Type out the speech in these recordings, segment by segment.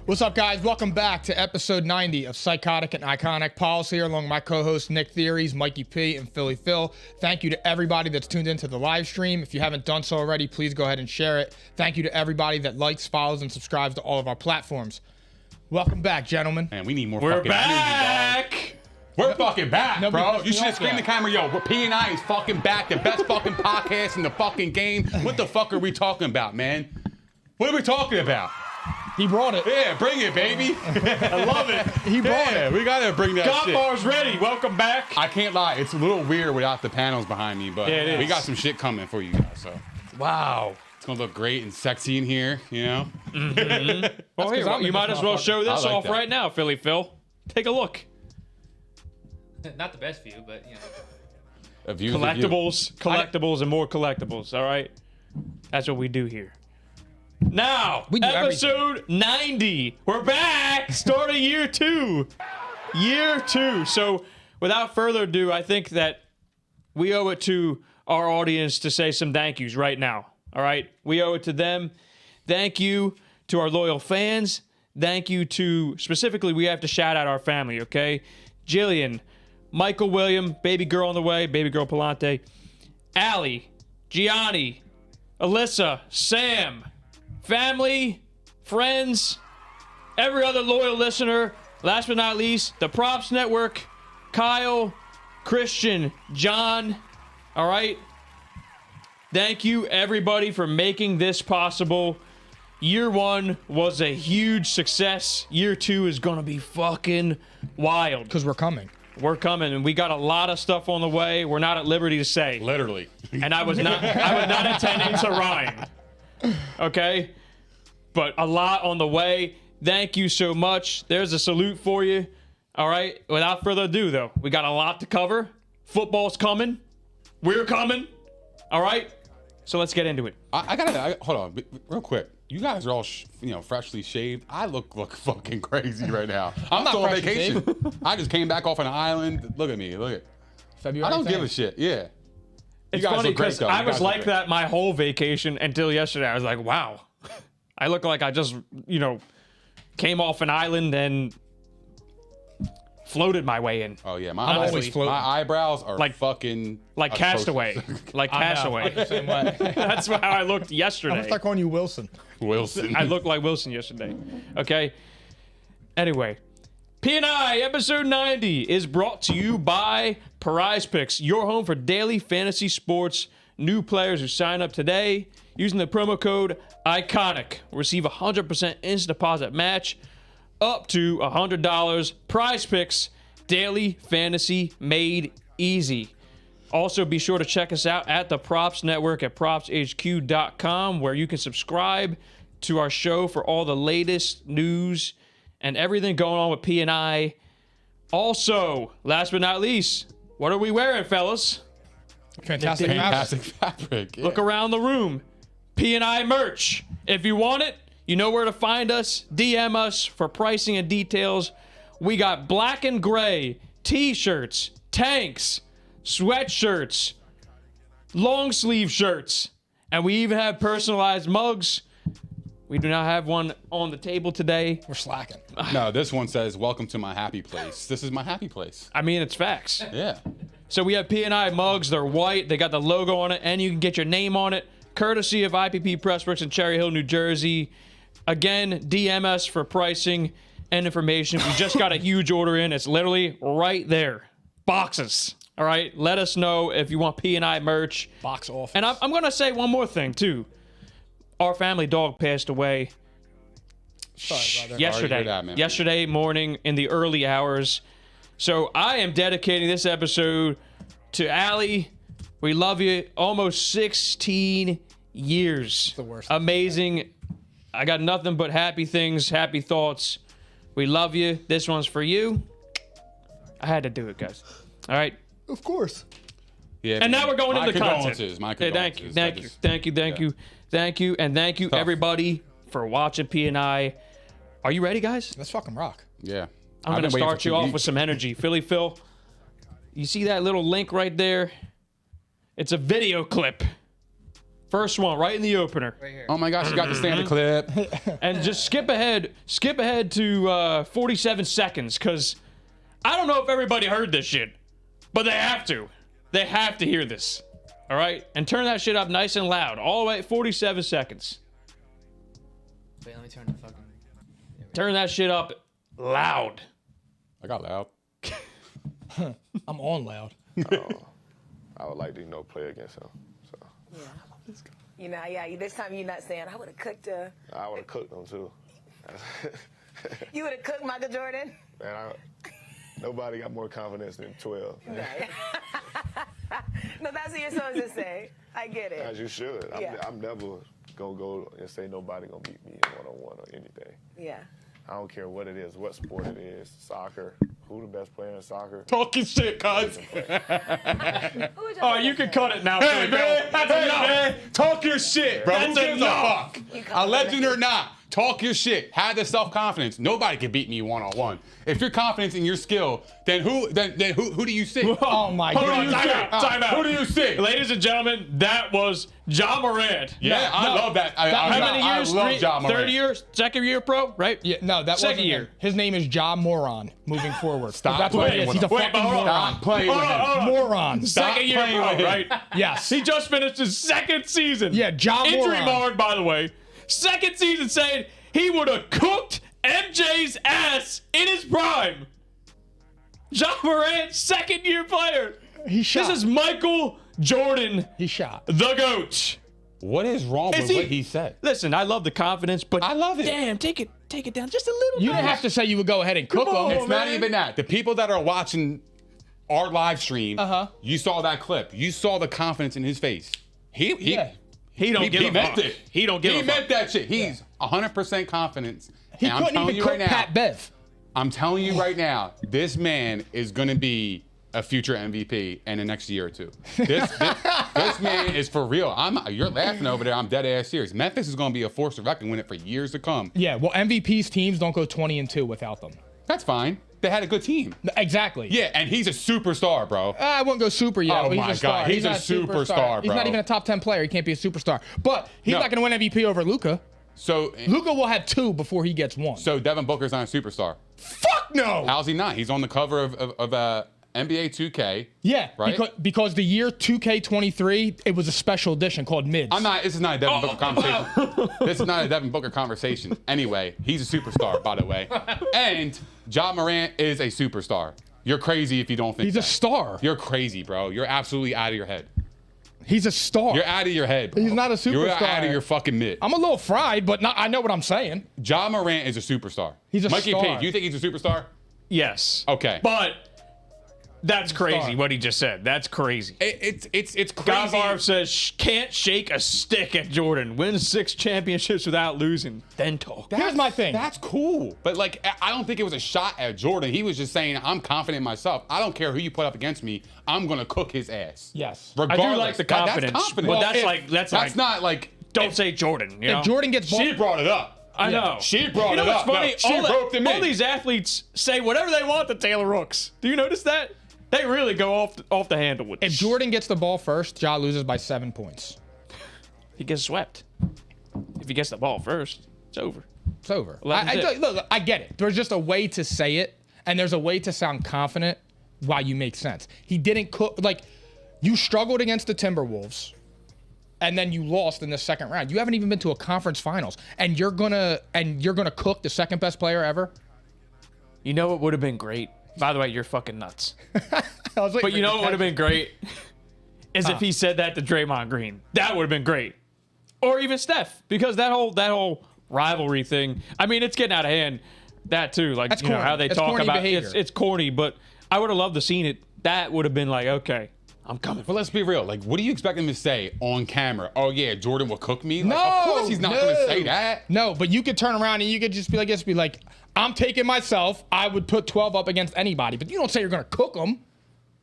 What's up, guys? Welcome back to episode 90 of Psychotic and Iconic. Paul's here along with my co-hosts Nick Theories, Mikey P, and Philly Phil. Thank you to everybody that's tuned into the live stream. If you haven't done so already, please go ahead and share it. Thank you to everybody that likes, follows, and subscribes to all of our platforms. Welcome back, gentlemen. Man, we need more We're fucking back! energy, dog. We're fucking back, Nobody bro. pissed You me should have off screamed yet. the camera, yo, P&I is fucking back. The best fucking podcast in the fucking game. What the fuck are we talking about, man? What are we talking about? He brought it. Yeah, bring it, baby. I love it. He brought Yeah, it. we gotta bring that Got shit. bars ready. Welcome back. I can't lie, it's a little weird without the panels behind me, but Yeah, it we is. got some shit coming for you guys, so Wow. it's gonna look great and sexy in here, you know? Well, 'cause here, I'm in you might this as well motherfucker. show this I like off that. right now, Philly Phil. Take a look. Not the best view, but you know. A view's a view. Collectibles, and more collectibles. All right, that's what we do here. Now, We do episode 90. We're back. Start of year 2. Year 2. So, without further ado, I think that we owe it to our audience to say some thank yous right now. All right, we owe it to them. Thank you to our loyal fans. Thank you to, specifically, we have to shout out our family, okay? Jillian, Michael William, baby girl on the way, baby girl Palante, Allie, Gianni, Alyssa, Sam, family, friends, every other loyal listener, last but not least, the Props Network, Kyle, Christian, John, all right? Thank you, everybody, for making this possible. Year 1 was a huge success. Year 2 is going to be fucking wild. Because we're coming. We're coming, and we got a lot of stuff on the way. We're not at liberty to say. Literally. And I was not intending to rhyme. Okay? But a lot on the way. Thank you so much. There's a salute for you. All right? Without further ado, though, we got a lot to cover. Football's coming. We're coming. All right? So let's get into it. I gotta hold on, real quick. You guys are all, freshly shaved. I look fucking crazy right now. I'm not still on freshly vacation. I just came back off an island. Look at me. Look at. February. I don't give a 10th. shit. Yeah. It's guys funny look great, because though. I You was guys look like great. that my whole vacation until yesterday. I was like, wow. I look like I just, came off an island and floated my way in. Oh yeah, I'm always floating. my eyebrows are Like- fucking Like atrocious. Castaway. Like I know. Castaway. Same way. That's how I looked I'm yesterday. gonna start calling you Wilson. Wilson. I looked like Wilson yesterday. Okay? Anyway. P&I episode 90 is brought to you by Prize Picks, your home for daily fantasy sports. New players who sign up today using the promo code ICONIC will receive a 100% instant deposit match up to $100. Prize Picks, daily fantasy made easy. Also, be sure to check us out at the Props Network at propshq.com, where you can subscribe to our show for all the latest news and everything going on with P&I. Also, last but not least, what are we wearing, fellas? Fantastic. Fantastic fabric. Yeah. Look around the room. P&I merch. If you want it, you know where to find us. DM us for pricing and details. We got black and gray t-shirts, tanks, sweatshirts, long sleeve shirts, and we even have personalized mugs. We do not have one on the table today. We're slacking. No, this one says, "Welcome to my happy place." This is my happy place. I mean, it's facts. Yeah. So we have P&I mugs. They're white. They got the logo on it, and you can get your name on it, courtesy of IPP Pressworks in Cherry Hill, New Jersey. Again, DM us for pricing and information. We just got a huge order in. It's literally right there. Boxes. All right? Let us know if you want P&I merch. Box off. And I'm going to say one more thing, too. Our family dog passed away Sorry, brother. yesterday. Sorry to hear that, man. Yesterday morning in the early hours. So I am dedicating this episode to Allie. We love you. Almost 16 years. The worst. Amazing. I got nothing but happy things, happy thoughts. We love you. This one's for you. I had to do it, guys. All right. Of course. Yeah. And now we're going my into content. condolences. My Okay, condolences. thank you, thank you, and thank you Tough. everybody for watching P&I. Are you ready, guys? Let's fucking rock. Yeah. I'm going to start you off with some energy. Philly Phil, you see that little link right there? It's a video clip First one, right in the opener. Right here. Oh my gosh, you got the standard clip. And just skip ahead to 47 seconds, because I don't know if everybody heard this shit, but they have to. They have to hear this. All right? And turn that shit up nice and loud. All the way at 47 seconds. Wait, let me turn the fucking. Turn that shit up loud. I got loud. I'm on loud. I would like to, play against him. So This time you're not saying I would have cooked I would have cooked him too. You would have cooked Michael Jordan. Man, nobody got more confidence than 12. No, that's what you're supposed to say. I get it. As you should. I'm never gonna go and say nobody gonna beat me in one-on-one or anything. Yeah. I don't care what it is, what sport it is, soccer. Who the best player in soccer? Talking shit, cuz. Oh, you can cut it now. Hey, man, that's enough. Man. Talk your shit, bro. That's Who gives a enough. fuck? A legend or not, talk your shit. Have the self-confidence. Nobody can beat me one-on-one. If you're confident in your skill, then who do you see? Oh my Hold on, God. time out. Who do you see? Ladies and gentlemen, that was Ja Morant. Yeah, I love that. How many years? I love Ja Morant. Third year, second year pro, right? Yeah, no, that Second wasn't year. him. His name is Ja Moron. Moving forward. Stop That's what playing it is. with He's a him. fucking hold on. moron. Stop playing with him. Moron. Second year playing pro, with him. right? Yes. He just finished his second season. Yeah, Ja Injury Moron. marred, by the way. Second season saying he would have cooked MJ's ass in his prime. Ja Morant, second year player. He shot. This is Michael Jordan, He shot. the GOAT. What is wrong with what he said? Listen, I love the confidence, but I love it. Damn, take it down just a little You bit. didn't have to say you would go ahead and cook Come on, him. It's not man. even that. The people that are watching our live stream, you saw that clip. You saw the confidence in his face. He don't give a meant fuck. it. He don't give a He fuck. meant that shit. He's 100% confidence. He And I'm couldn't telling even you cook right now, Pat Bev. I'm telling you right now, this man is going to be a future MVP in the next year or two. This man is for real. You're laughing over there. I'm dead ass serious. Memphis is going to be a force to reckon with it for years to come. Yeah, well, MVP's teams don't go 20-2 without them. That's fine. They had a good team. Exactly. Yeah, and he's a superstar, bro. I wouldn't go super yet. Oh but he's my a star. God, he's a not superstar, He's not bro. even a top 10 player. He can't be a superstar. But he's No. not going to win MVP over Luka. So Luka will have 2 before he gets 1. So Devin Booker's not a superstar. Fuck no. How's he not? He's on the cover of NBA 2K. Yeah, Right? because the year 2K23, it was a special edition called Mids. This is not a Devin Booker conversation. This is not a Devin Booker conversation. Anyway, he's a superstar, by the way. And Ja Morant is a superstar. You're crazy if you don't think He's that. a star. You're crazy, bro. You're absolutely out of your head. He's a star. You're out of your head, bro. He's not a You're superstar. out of your fucking mid. I'm a little fried, but I know what I'm saying. Ja Morant is a superstar. He's a Mikey star. P, do you think he's a superstar? Yes. Okay. But that's crazy Star. what he just said. That's crazy. It's crazy. Gavarv says can't shake a stick at Jordan. Wins 6 championships without losing. Then talk. Here's my thing. That's cool. But, like, I don't think it was a shot at Jordan. He was just saying, I'm confident in myself. I don't care who you put up against me. I'm going to cook his ass. Yes. Regardless. I do like the confidence, That's confidence. but that's That's not like. don't say Jordan. You know? If Jordan gets She brought it up. I know. She brought You know it what's up. funny? No, she roped him all in. these athletes say whatever they want to Taylor Rooks. Do you notice that? They really go off the handle with If this. Jordan gets the ball first, Ja loses by 7 points. He gets swept. If he gets the ball first, it's over. It's over. 11-6. Look, I get it. There's just a way to say it, and there's a way to sound confident while you make sense. He didn't cook. Like, you struggled against the Timberwolves, and then you lost in the second round. You haven't even been to a conference finals, and you're gonna cook the second best player ever. You know what would have been great? By the way, you're fucking nuts. I was But you know what would have been great? Is if he said that to Draymond Green. That would have been great. Or even Steph. Because that whole rivalry thing, I mean, it's getting out of hand. That too. Like, That's you know, corny. how they That's talk corny about behavior. it's corny, but I would have loved to seen it. That would have been like, okay, I'm coming. But let's be real. Like, what do you expect him to say on camera? Oh, yeah, Jordan will cook me? Like, No, of course he's not going to say that. No, but you could turn around and you could just be like, I'm taking myself. I would put 12 up against anybody, but you don't say you're gonna cook them.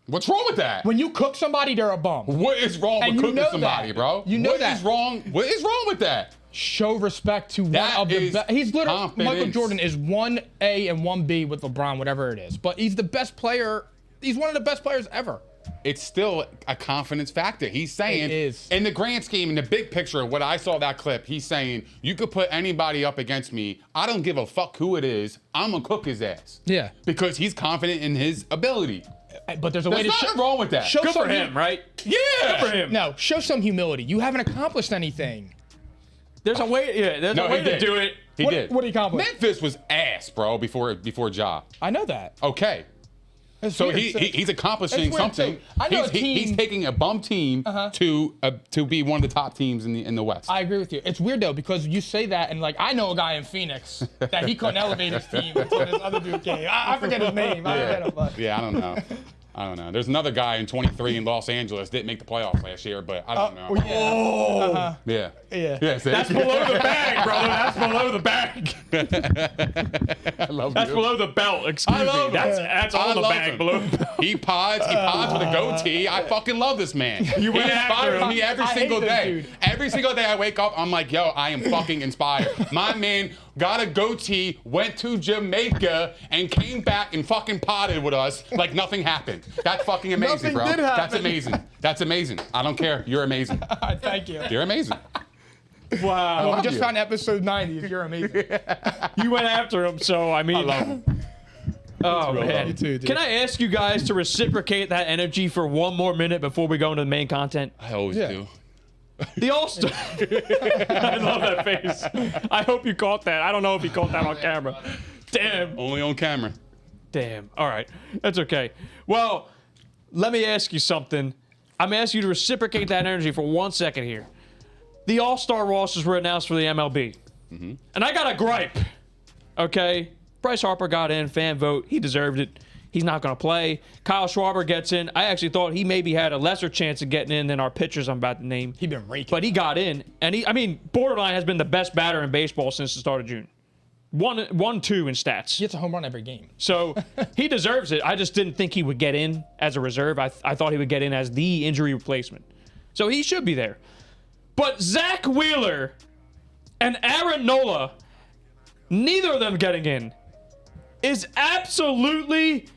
What's wrong with that? When you cook somebody, they're a bum. What is wrong And with you cooking know somebody, that. bro? You know What that. is wrong? What is wrong with that? Show respect to That one of the is best. He's literally confidence. Michael Jordan is 1A and 1B with LeBron, whatever it is. But he's the best player. He's one of the best players ever. it's still a confidence factor. He's saying, It is. in the grand scheme, in the big picture of what I saw that clip, he's saying, you could put anybody up against me. I don't give a fuck who it is. I'm going to cook his ass. Yeah. Because he's confident in his ability. But there's a way There's to nothing wrong with that. show Good for some him, right? Yeah. Good for him. No, show some humility. You haven't accomplished anything. There's a way. Yeah, there's a way to do it. He What- did. what did he accomplish? Memphis was ass, bro, before Ja. I know that. Okay. It's So weird. he's accomplishing It's weird, something. too. I know He's taking a bum team to be one of the top teams in the West. I agree with you. It's weird though because you say that and like I know a guy in Phoenix that he couldn't elevate his team until this other dude came. I forget his name. I forget him. But. Yeah, I don't know. I don't know. There's another guy in 23 in Los Angeles didn't make the playoffs last year, but I don't know. Yeah. Yeah. Yeah. Yeah, see? That's below the bag, brother. That's below the bag. I love That's you. below the belt. Excuse I me. love him. That's I on the love bag him. below. The belt. He pods with a goatee. I fucking love this man. He went after inspires him. me every I hate single this day. dude. Every single day I wake up, I'm like, yo, I am fucking inspired. My man got a goatee, went to Jamaica, and came back and fucking potted with us like nothing happened. That's fucking amazing, Nothing bro. did happen. That's amazing. That's amazing. I don't care. You're amazing. Thank you. You're amazing. Wow. We love just you. found episode 90. You're amazing. You went after him, so I mean. I love him. Oh man. You too, dude. Can I ask you guys to reciprocate that energy for one more minute before we go into the main content? I always Yeah. do. The All-Star. I love that face. I hope you caught that. I don't know if you caught that on camera. Damn. Only on camera. Damn. All right. That's okay. Well, let me ask you something. I'm going to ask you to reciprocate that energy for 1 second here. The All-Star rosters were announced for the MLB. And I got a gripe. Okay? Bryce Harper got in, fan vote. He deserved it. He's not going to play. Kyle Schwarber gets in. I actually thought he maybe had a lesser chance of getting in than our pitchers I'm about to name. He been raking. But he got in. And borderline has been the best batter in baseball since the start of June. 1-2 in stats. He gets a home run every game. So he deserves it. I just didn't think he would get in as a reserve. I thought he would get in as the injury replacement. So he should be there. But Zach Wheeler and Aaron Nola, neither of them getting in, is absolutely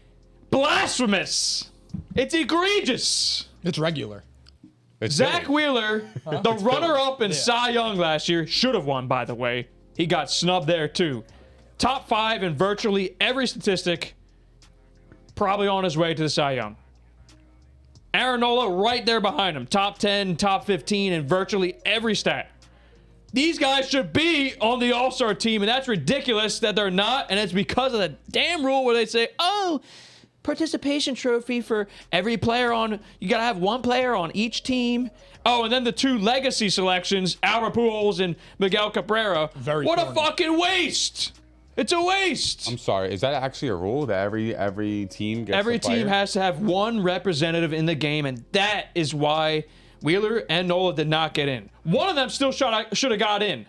blasphemous. It's egregious. It's regular. It's Zach silly. Wheeler, the runner-up in Cy Young last year, should have won, by the way. He got snubbed there, too. Top 5 in virtually every statistic, probably on his way to the Cy Young. Aaron Nola right there behind him. Top 10, top 15 in virtually every stat. These guys should be on the All-Star team, and that's ridiculous that they're not, and it's because of the damn rule where they say, oh, participation trophy for every player on, you gotta have one player on each team. Oh, and then the 2 legacy selections, Albert Pujols and Miguel Cabrera. What a corny. fucking waste! It's a waste! I'm sorry. Is that actually a rule that every team gets Every a player? team has to have one representative in the game, and that is why Wheeler and Nola did not get in. One of them still should have got in,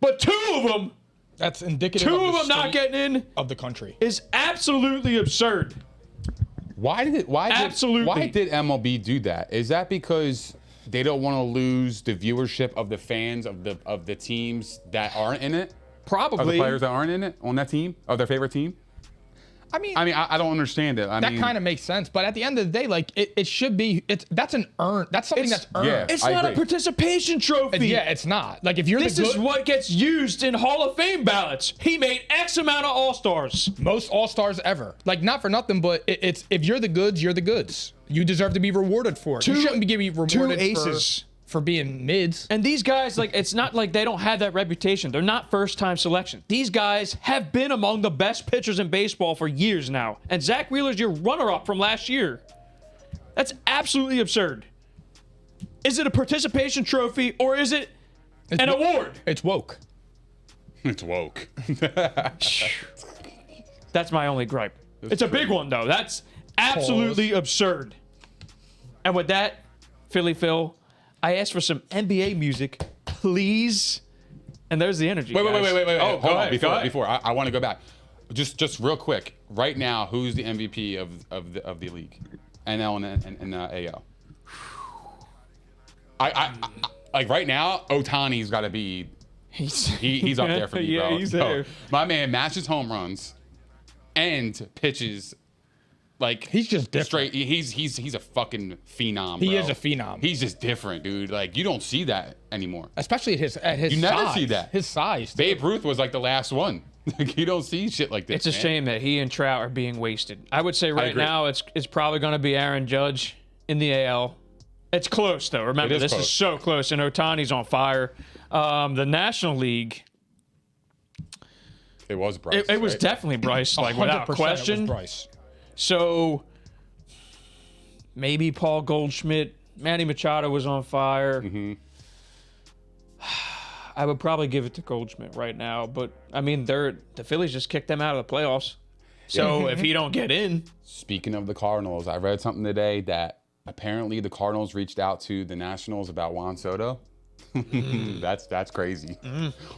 but 2 of them, That's indicative 2 of of the them not state getting in of the country. is absolutely absurd. Why did MLB do that? Is that because they don't want to lose the viewership of the fans of the teams that aren't in it? Probably. Of the players that aren't in it on that team, of their favorite team? I mean, I don't understand it. that kind of makes sense. But at the end of the day, like it should be. That's an earned. That's something It's- that's earned. yeah. It's I not a agree. participation trophy. Yeah, it's not. Like if you're This the is good, what gets used in Hall of Fame ballots. He made X amount of All-Stars. most all-stars ever. Like not for nothing, but it's if you're the goods, you're the goods. You deserve to be rewarded for it. You shouldn't be getting rewarded aces. for being mids. And these guys, like, it's not like they don't have that reputation. They're not first-time selection. These guys have been among the best pitchers in baseball for years now. And Zach Wheeler's your runner-up from last year. That's absolutely absurd. Is it a participation trophy or is it an award? It's woke. It's woke. That's my only gripe. It's a big one, though. That's absolutely absurd. And with that, Philly Phil, I asked for some NBA music, please. And there's the energy. Wait. Oh, Hold go on. ahead. Before I want to go back. Just real quick. Right now, who's the MVP of the league? NL and AL. I like right now, Ohtani's got to be. He's up there for me, Yeah, bro. he's So, there. my man matches home runs and pitches Like He's just different. straight. He's a fucking phenom. He bro. is a phenom. He's just different, dude. Like you don't see that anymore. Especially at his You size. never see that. His size. too. Babe Ruth was like the last one. Like you don't see shit like this. It's a man. shame that he and Trout are being wasted. I would say right agree. now it's probably going to be Aaron Judge in the AL. It's close though. Remember, It is this close. is so close, and Ohtani's on fire. The National League, It was Bryce. it was right? definitely Bryce, like 100% without it was question. Bryce. So maybe Paul Goldschmidt, Manny Machado was on fire. Mm-hmm. I would probably give it to Goldschmidt right now, but I mean, the Phillies just kicked them out of the playoffs. So if he don't get in, Speaking of the Cardinals, I read something today that apparently the Cardinals reached out to the Nationals about Juan Soto. That's crazy.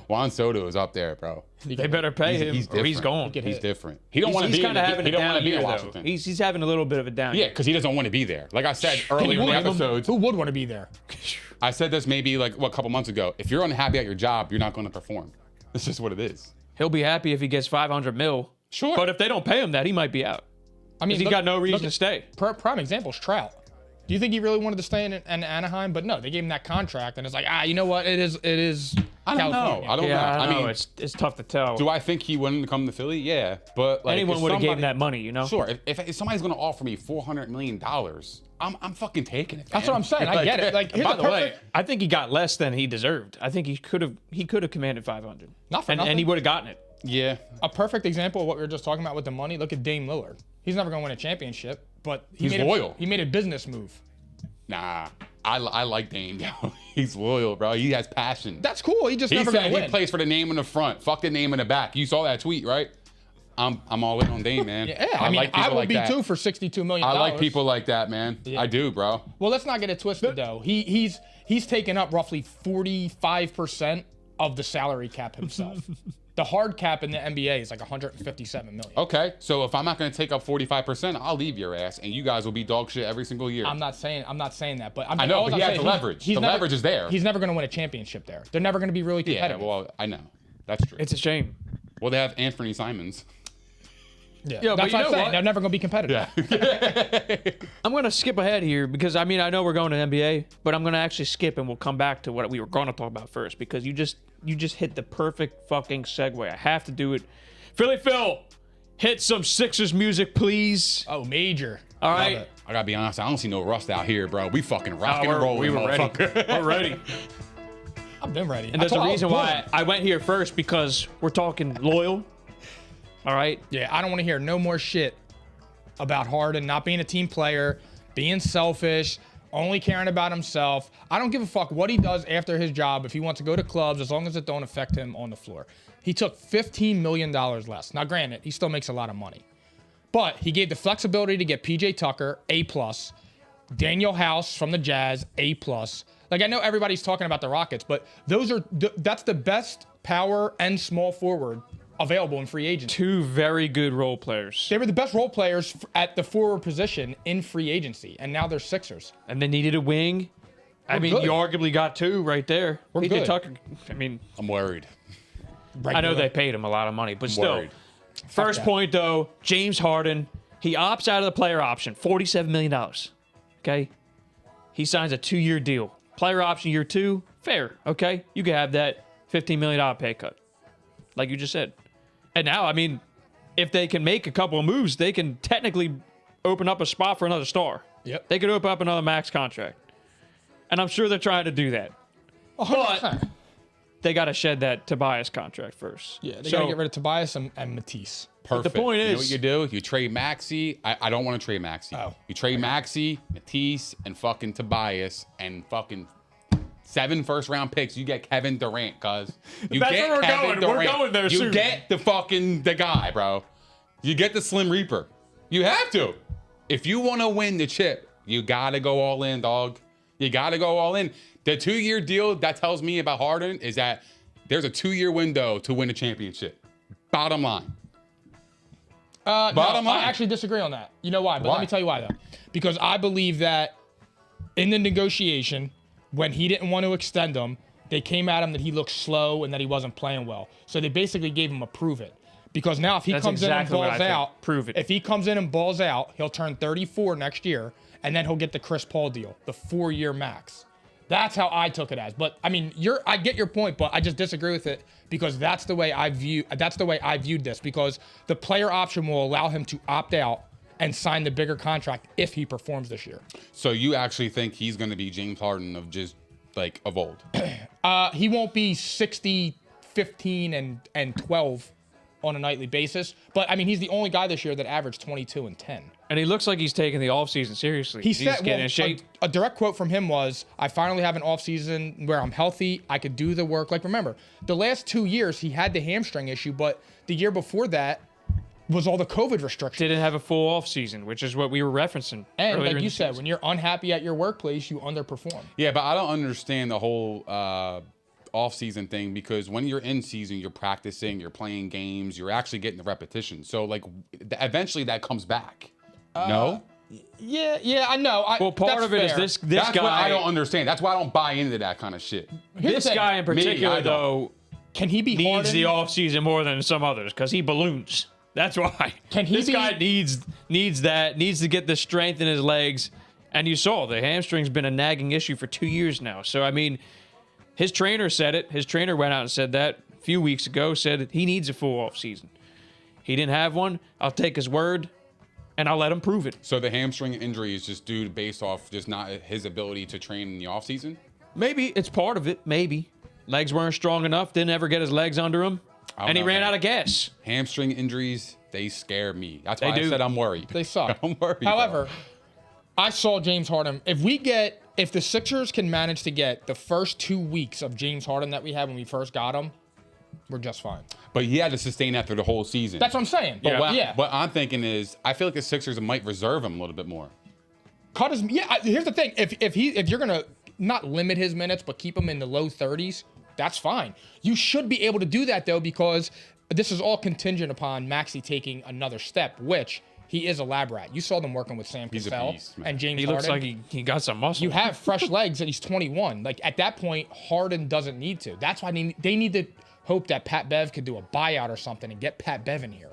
Juan Soto is up there, bro. they better pay him He's or he's different. gone. He's different. He don't want to He's be. kind of having he a don't want down to be year, in though. Washington. He's having a little bit of a down Yeah, year. because he doesn't want to be there. Like I said earlier in the episodes, Who would want to be there? I said this maybe like a couple months ago. If you're unhappy at your job, you're not going to perform. That's just what it is. He'll be happy if he gets $500 million. Sure. But if they don't pay him that, he might be out. I mean, He got no reason to stay. Prime example is Trout. Do you think he really wanted to stay in Anaheim? But no, they gave him that contract, and it's like, you know what? It is. I don't know. California. I don't know. Yeah, I mean, know. It's tough to tell. do I think he wouldn't come to Philly? Yeah, but like Anyone if would have given somebody- that money, you know? Sure. If somebody's going to offer me $400 million, I'm fucking taking it. That's man. what I'm saying. I get it. Like, here's By a the way, perfect. I think he got less than he deserved. I think he could have commanded 500. Not for and nothing. he would have gotten it. Yeah. A perfect example of what we were just talking about with the money. Look at Dame Lillard. He's never going to win a championship, but He's made loyal. He made a business move. Nah. I like Dame. Yo. He's loyal, bro. He has passion. That's cool. He just He never said going to he win. plays for the name in the front. Fuck the name in the back. You saw that tweet, right? I'm all in on Dame, man. Yeah, I mean, like people I would like be that. too for $62 million. I like people like that, man. I do, bro. Well, let's not get it twisted though. He's taken up roughly 45% of the salary cap himself. The hard cap in the NBA is like 157 million. Okay, so if I'm not going to take up 45%, I'll leave your ass, and you guys will be dog shit every single year. I'm not saying that, but I know, all but I'm he has saying, the leverage. The leverage is there. He's never going to win a championship there. They're never going to be really Yeah, competitive. well, I know. That's true. It's a shame. Well, they have Anthony Simons. Yeah, but that's you what know I'm saying. what? They're never going to be competitive. I'm going to skip ahead here because, I mean, I know we're going to NBA, but I'm going to actually skip and we'll come back to what we were going to talk about first because you just hit the perfect fucking segue. I have to do it. Philly Phil, hit some Sixers music, please. Oh, major. All right. I got to be honest, I don't see no rust out here, bro. We fucking rocking and rolling, we were ready. motherfucker. We're ready. I've been ready. And there's a reason why I went here first because we're talking loyal. All right. Yeah, I don't want to hear no more shit about Harden not being a team player, being selfish, only caring about himself. I don't give a fuck what he does after his job if he wants to go to clubs as long as it don't affect him on the floor. He took $15 million less. Now, granted, he still makes a lot of money. But he gave the flexibility to get PJ Tucker, A+, Daniel House from the Jazz, A+. Like, I know everybody's talking about the Rockets, but that's the best power and small forward available in free agency. Two very good role players. They were the best role players at the forward position in free agency, and now they're Sixers. And they needed a wing. I mean, good. you arguably got two right there. We're PJ good. Tucker, I mean, I'm worried. I know they paid him a lot of money, but still. Worried. First that. point, though, James Harden, he opts out of the player option, $47 million. Okay? He signs a 2-year deal. Player option year 2, fair. Okay? You can have that $15 million pay cut, like you just said. And now, I mean, if they can make a couple of moves, they can technically open up a spot for another star. Yep. They could open up another max contract. And I'm sure they're trying to do that. 100%. They got to shed that Tobias contract first. Yeah, they got to get rid of Tobias and Matisse. Perfect. the point you know is- what you do? You trade Maxey. I don't want to trade Maxey. Oh. You trade Maxey, Matisse, and fucking Tobias, and fucking 7 first-round picks. You get Kevin Durant, cuz. You That's get where we're Kevin going. Durant. We're going there You soon. get the guy, bro. You get the Slim Reaper. You have to. If you want to win the chip, you got to go all in, dog. You got to go all in. The 2-year deal that tells me about Harden is that there's a 2-year window to win a championship. Bottom line. Bottom line. I actually disagree on that. You know why? But Why? let me tell you why, though. Because I believe that in the negotiation, when he didn't want to extend him, they came at him that he looked slow and that he wasn't playing well. So they basically gave him a prove it. Because now if he That's comes exactly in what and I balls think. out, Prove it. If he comes in and balls out, he'll turn 34 next year, and then he'll get the Chris Paul deal, the 4-year max. That's how I took it as. But I mean, I get your point, but I just disagree with it because that's the way I viewed this. Because the player option will allow him to opt out and sign the bigger contract if he performs this year. So you actually think he's going to be James Harden of just like of old? He won't be 60, 15, and 12 on a nightly basis. But I mean, he's the only guy this year that averaged 22 and 10. And he looks like he's taking the offseason seriously. He's getting in shape. A direct quote from him was, I finally have an offseason where I'm healthy. I could do the work. Like, remember, the last 2 years, he had the hamstring issue, but the year before that was all the COVID restrictions. Didn't have a full offseason, which is what we were referencing. And earlier like in you the said, season. when you're unhappy at your workplace, you underperform. Yeah, but I don't understand the whole off-season thing because when you're in season, you're practicing, you're playing games, you're actually getting the repetition. So, like, eventually that comes back. No? Yeah, I know. Well, part that's of it is fair. this That's guy. what I don't understand. That's why I don't buy into that kind of shit. Here's This the thing. guy in particular, I don't. though, Can he be needs Harden? the offseason more than some others because he balloons. That's why. Can he this be- guy needs to get the strength in his legs. And you saw the hamstring's been a nagging issue for 2 years now. So, I mean, his trainer said it. His trainer went out and said that a few weeks ago, said he needs a full offseason. He didn't have one. I'll take his word, and I'll let him prove it. So the hamstring injury is just due based off just not his ability to train in the offseason? Maybe it's part of it. Maybe. Legs weren't strong enough. Didn't ever get his legs under him. don't And he know, ran man. out of gas. Hamstring injuries, they scare me. That's why They I do. said I'm worried. They suck. I'm worried. However, I saw James Harden. If the Sixers can manage to get the first 2 weeks of James Harden that we had when we first got him, we're just fine. But he had to sustain after the whole season. That's what I'm saying. But Yeah. what I'm thinking is, I feel like the Sixers might reserve him a little bit more. Cut his. Yeah. Here's the thing. If you're gonna not limit his minutes but keep him in the low 30s, that's fine. You should be able to do that though because this is all contingent upon Maxey taking another step, which he is a lab rat. You saw them working with Sam He's a Cassell beast, man. and James He looks Harden. like he got some muscle. You have fresh legs and he's 21. Like at that point, Harden doesn't need to. That's why they need to hope that Pat Bev could do a buyout or something and get Pat Bev in here.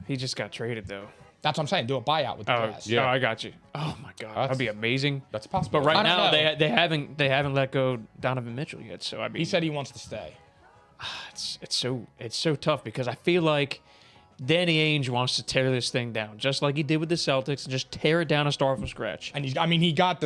He just got traded, though. That's what I'm saying. Do a buyout with the Oh, Jazz. yeah. I got you. Oh, my God. That'd be amazing. That's possible. But right I now, don't know. they haven't let go Donovan Mitchell yet. So, I mean, He said he wants to stay. it's so tough because I feel like Danny Ainge wants to tear this thing down, just like he did with the Celtics, and just tear it down and start from scratch. And he got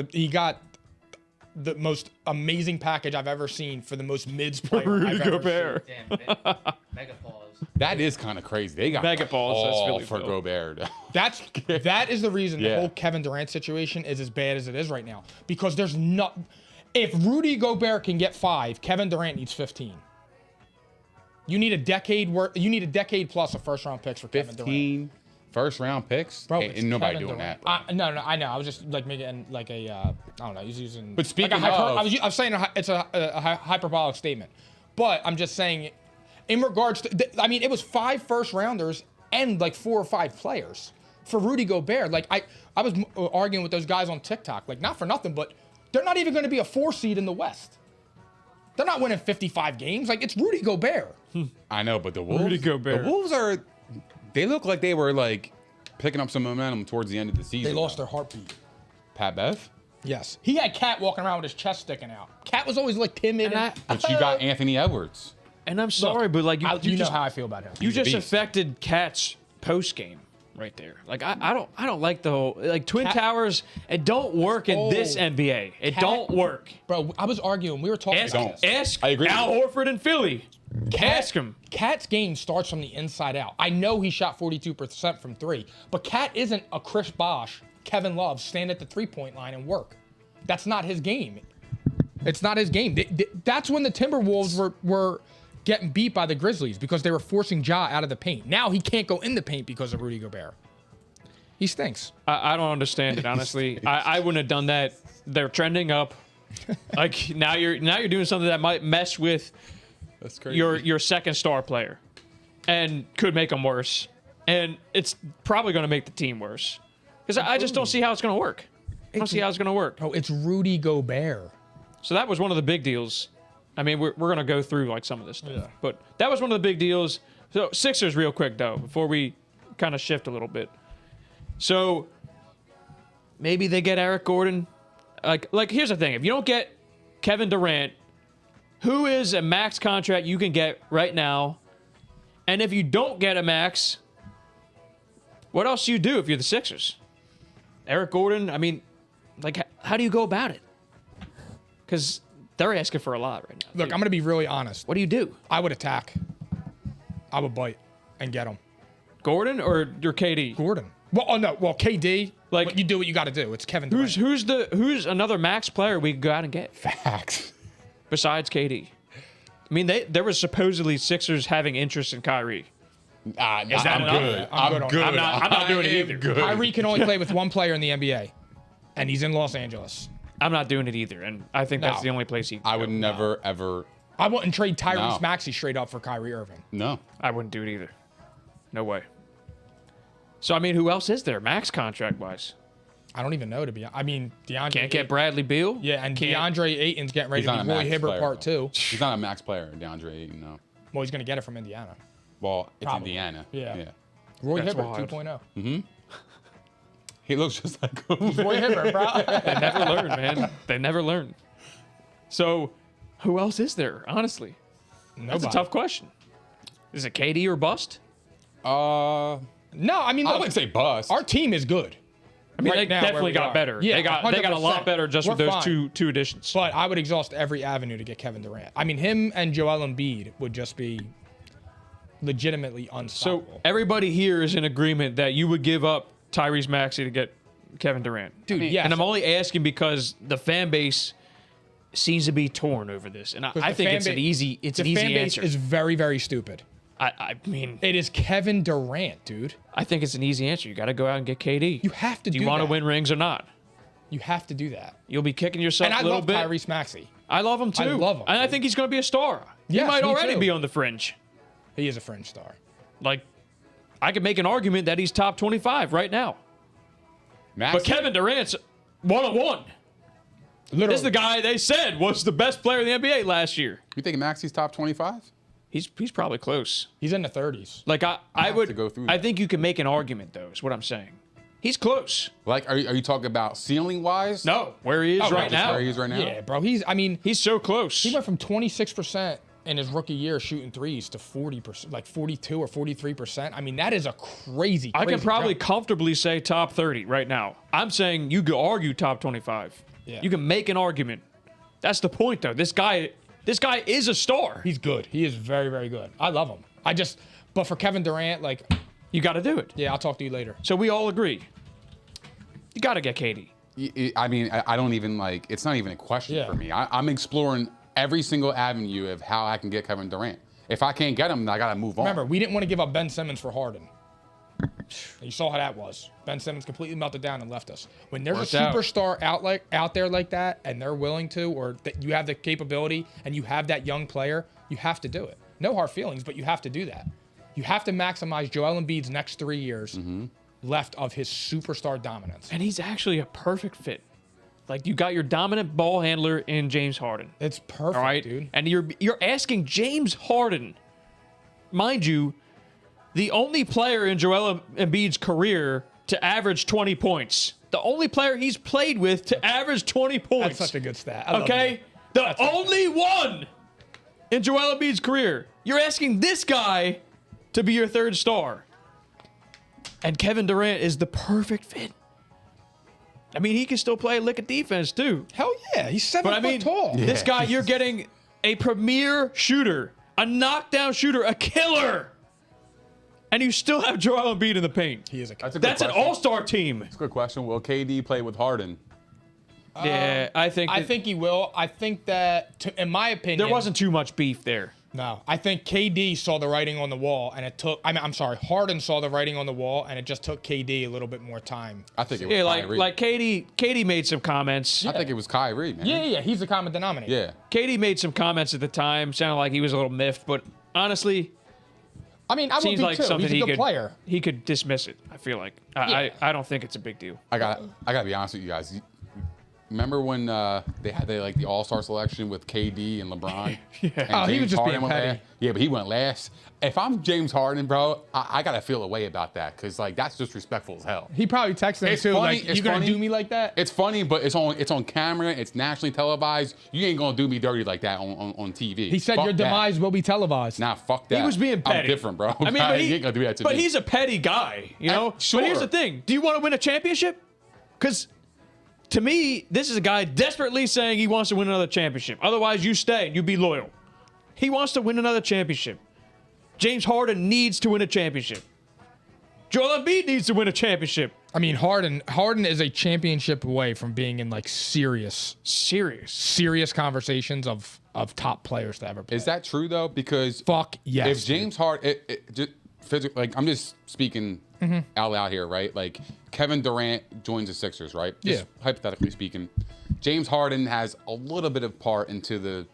the most amazing package I've ever seen for the most mids player I've ever Gobert. Damn, mega pause. That is kind of crazy. They got Mega balls, that's all Philly for Phil. Gobert. That is the reason Yeah. the whole Kevin Durant situation is as bad as it is right now. Because there's not. If Rudy Gobert can get 5, Kevin Durant needs 15. You need a decade plus of first round picks for Kevin Durant. 15 first-round picks? Bro, Ain't it's nobody Kevin doing Durant. that. No, I know. I was just like making like a, I don't know. He's using. But speaking like of- I was saying it's a hyperbolic statement, but I'm just saying, in regards to, I mean, it was 5 first rounders and like 4 or 5 players for Rudy Gobert. Like I was arguing with those guys on TikTok, like not for nothing, but they're not even going to be a 4 seed in the West. They're not winning 55 games. Like it's Rudy Gobert. I know, but the Wolves, Rudy Gobert. the Wolves they look like they were like picking up some momentum towards the end of the season. They lost their heartbeat. Pat Bev? Yes. He had Cat walking around with his chest sticking out. Cat was always like timid. But you got Anthony Edwards. And I'm sorry, but like you you know just how I feel about him. you He's a just beast. affected Cat's post game right there. Like I don't like the whole like Twin Cat- Towers. It don't work in this old. NBA. It Cat- don't work. Bro, I was arguing. We were talking Ask, about this. ask I agree Al with Horford in Philly. Ask him. Cat's game starts from the inside out. I know he shot 42% from 3, but Cat isn't a Chris Bosh, Kevin Love, stand at the 3-point line and work. That's not his game. It's not his game. That's when the Timberwolves were getting beat by the Grizzlies because they were forcing Ja out of the paint. Now he can't go in the paint because of Rudy Gobert. He stinks. I don't understand it honestly. I wouldn't have done that. They're trending up. Like now you're doing something that might mess with That's crazy. your second star player, and could make them worse. And it's probably going to make the team worse because I just don't see how it's going to work. I don't see how it's going to work. Bro, it's Rudy Gobert. So that was one of the big deals. I mean, we're going to go through like some of this stuff, but that was one of the big deals So Sixers real quick, though, before we kind of shift a little bit. So maybe they get Eric Gordon. Like here's the thing. If you don't get Kevin Durant, who is a max contract you can get right now? And if you don't get a max, what else do you do if you're the Sixers? Eric Gordon, I mean, like, how do you go about it? Because they're asking for a lot right now. Look, I'm going to be really honest. What do you do? I would attack. I would bite and get him. Gordon or your KD? Gordon. Well, oh no. Well, KD. Like, you do what you got to do. It's Kevin Durant. Who's another max player we could go out and get Facts. besides KD? I mean, there was supposedly Sixers having interest in Kyrie. Is that enough? good? I'm good on that. I'm not doing it either. Good. Kyrie can only play with one player in the NBA, and he's in Los Angeles. I'm not doing it either, and I think that's No. the only place he. I would never ever. I wouldn't trade Tyrese No. Maxey straight up for Kyrie Irving. No. I wouldn't do it either. No way. So I mean, who else is there, max contract wise? I don't even know to be. I mean, DeAndre Can't get Bradley Beal. Yeah, and DeAndre Ayton's getting ready He's to not be a Roy max Hibbert player, part though. 2. He's not a max player, DeAndre Ayton, no. Well, he's going to get it from Indiana. Well, it's Probably. Indiana. Yeah. Roy That's Hibbert wild. 2.0. He looks just like him. Roy Hibbert, bro. They never learn, man. They never learn. So, who else is there? Honestly, that's a tough question. Is it KD or bust? I No, I mean, look, wouldn't say bust. our team is good. I mean, Right they now, where definitely we got are. better. Yeah, they got a lot 100%. better just We're with those fine. two additions. But I would exhaust every avenue to get Kevin Durant. I mean, him and Joel Embiid would just be legitimately So unstoppable. everybody here is in agreement that you would give up Tyrese Maxey to get Kevin Durant. Dude, yes. And I'm only asking because the fan base seems to be torn over this, and I the think fan it's an ba- easy the fan base answer. is very, very stupid. I mean, It is Kevin Durant, dude. I think it's an easy answer. You got to go out and get KD. You have to Do do you want to that. win rings or not? You have to do that. You'll be kicking yourself And I a little love bit. Tyrese Maxey. I love him too. I love him, and I dude. think he's going to be a star. He Yes, might me already too. be on the fringe. He is a fringe star. Like, I could make an argument that he's top 25 right now. Maxey? But Kevin Durant's 101. Literally. This is the guy they said was the best player in the NBA last year. You think Maxey's top 25? He's probably close. He's in the 30s. Like I have would to go through I that. think you can make an argument though, is what I'm saying. He's close. Like, are you talking about ceiling wise? No, where he is Oh, right Just now. where he is right now? Yeah, bro. He's So close. he went from 26% in his rookie year shooting threes to 40%, like 42 or 43%. I mean, that is a crazy. I can crazy probably jump. comfortably say top 30 right now. I'm saying you could argue top 25. Yeah. You can make an argument. That's the point though. This guy is a star. He's good. He is very, very good. I love him. But for Kevin Durant, like, You got to do it. yeah, I'll talk to you later. So we all agree. You got to get KD. I mean, I don't even like. It's not even a question Yeah. for me. I'm exploring every single avenue of how I can get Kevin Durant. If I can't get him, then I gotta move on. Remember, we didn't want to give up Ben Simmons for Harden. You saw how that was. Ben Simmons completely melted down and left us. When there's Worked a out. superstar out there like that, and they're willing to, or that you have the capability, and you have that young player, you have to do it. No hard feelings, but you have to do that. You have to maximize Joel Embiid's next 3 years left of his superstar dominance. And he's actually a perfect fit. Like you got your dominant ball handler in James Harden. It's perfect, All right, dude. and you're asking James Harden, mind you, the only player in Joel Embiid's career to average 20 points. The only player he's played with to average 20 points. That's such a good stat. I love Okay, you. the only one in Joel Embiid's career. You're asking this guy to be your third star, and Kevin Durant is the perfect fit. I mean, he can still play a lick of defense too. Hell yeah, he's 7 But I foot mean, tall. this guy, you're getting a premier shooter, a knockdown shooter, a killer, and you still have Joel Embiid in the paint. He is a That's a good That's an question. all-star team. That's a good question. Will KD play with Harden? Yeah, I think he will. I think that, in my opinion, there wasn't too much beef there. No, I think KD saw the writing on the wall, and it took. I'm sorry, Harden saw the writing on the wall, and it just took KD a little bit more time. I think it was Yeah, Kyrie. like KD made some comments. I think it was Kyrie, man. Yeah, he's the common denominator. Yeah. KD made some comments at the time, sounded like he was a little miffed, but honestly, I mean, I would seems be like too. something He's a good he player. could dismiss it. I feel like I don't think it's a big deal. I gotta be honest with you guys. Remember when they had the All-Star selection with KD and LeBron? Yeah. And He was just being went petty. last? Yeah, but he went last. If I'm James Harden, bro, I gotta feel a way about that because that's disrespectful as hell. He probably texted him It's too, funny, like, it's "You gonna funny. do me like that?" It's funny, but it's on camera. It's nationally televised. You ain't gonna do me dirty like that on TV. He said Fuck your that. demise will be televised. Nah, fuck that. He was being petty. I'm different, bro. I mean, but he ain't gonna do that to me. But he's a petty guy, you know? Sure. But here's the thing. Do you want to win a championship? Because to me, this is a guy desperately saying he wants to win another championship. Otherwise, you stay and you be loyal. He wants to win another championship. James Harden needs to win a championship. Joel Embiid needs to win a championship. I mean, Harden is a championship away from being in like serious conversations of top players to ever play. Is that true though? Because Fuck yes. if James Harden, like I'm just speaking out loud here, right? Like Kevin Durant joins the Sixers, right? Just hypothetically speaking, James Harden has a little bit of part into the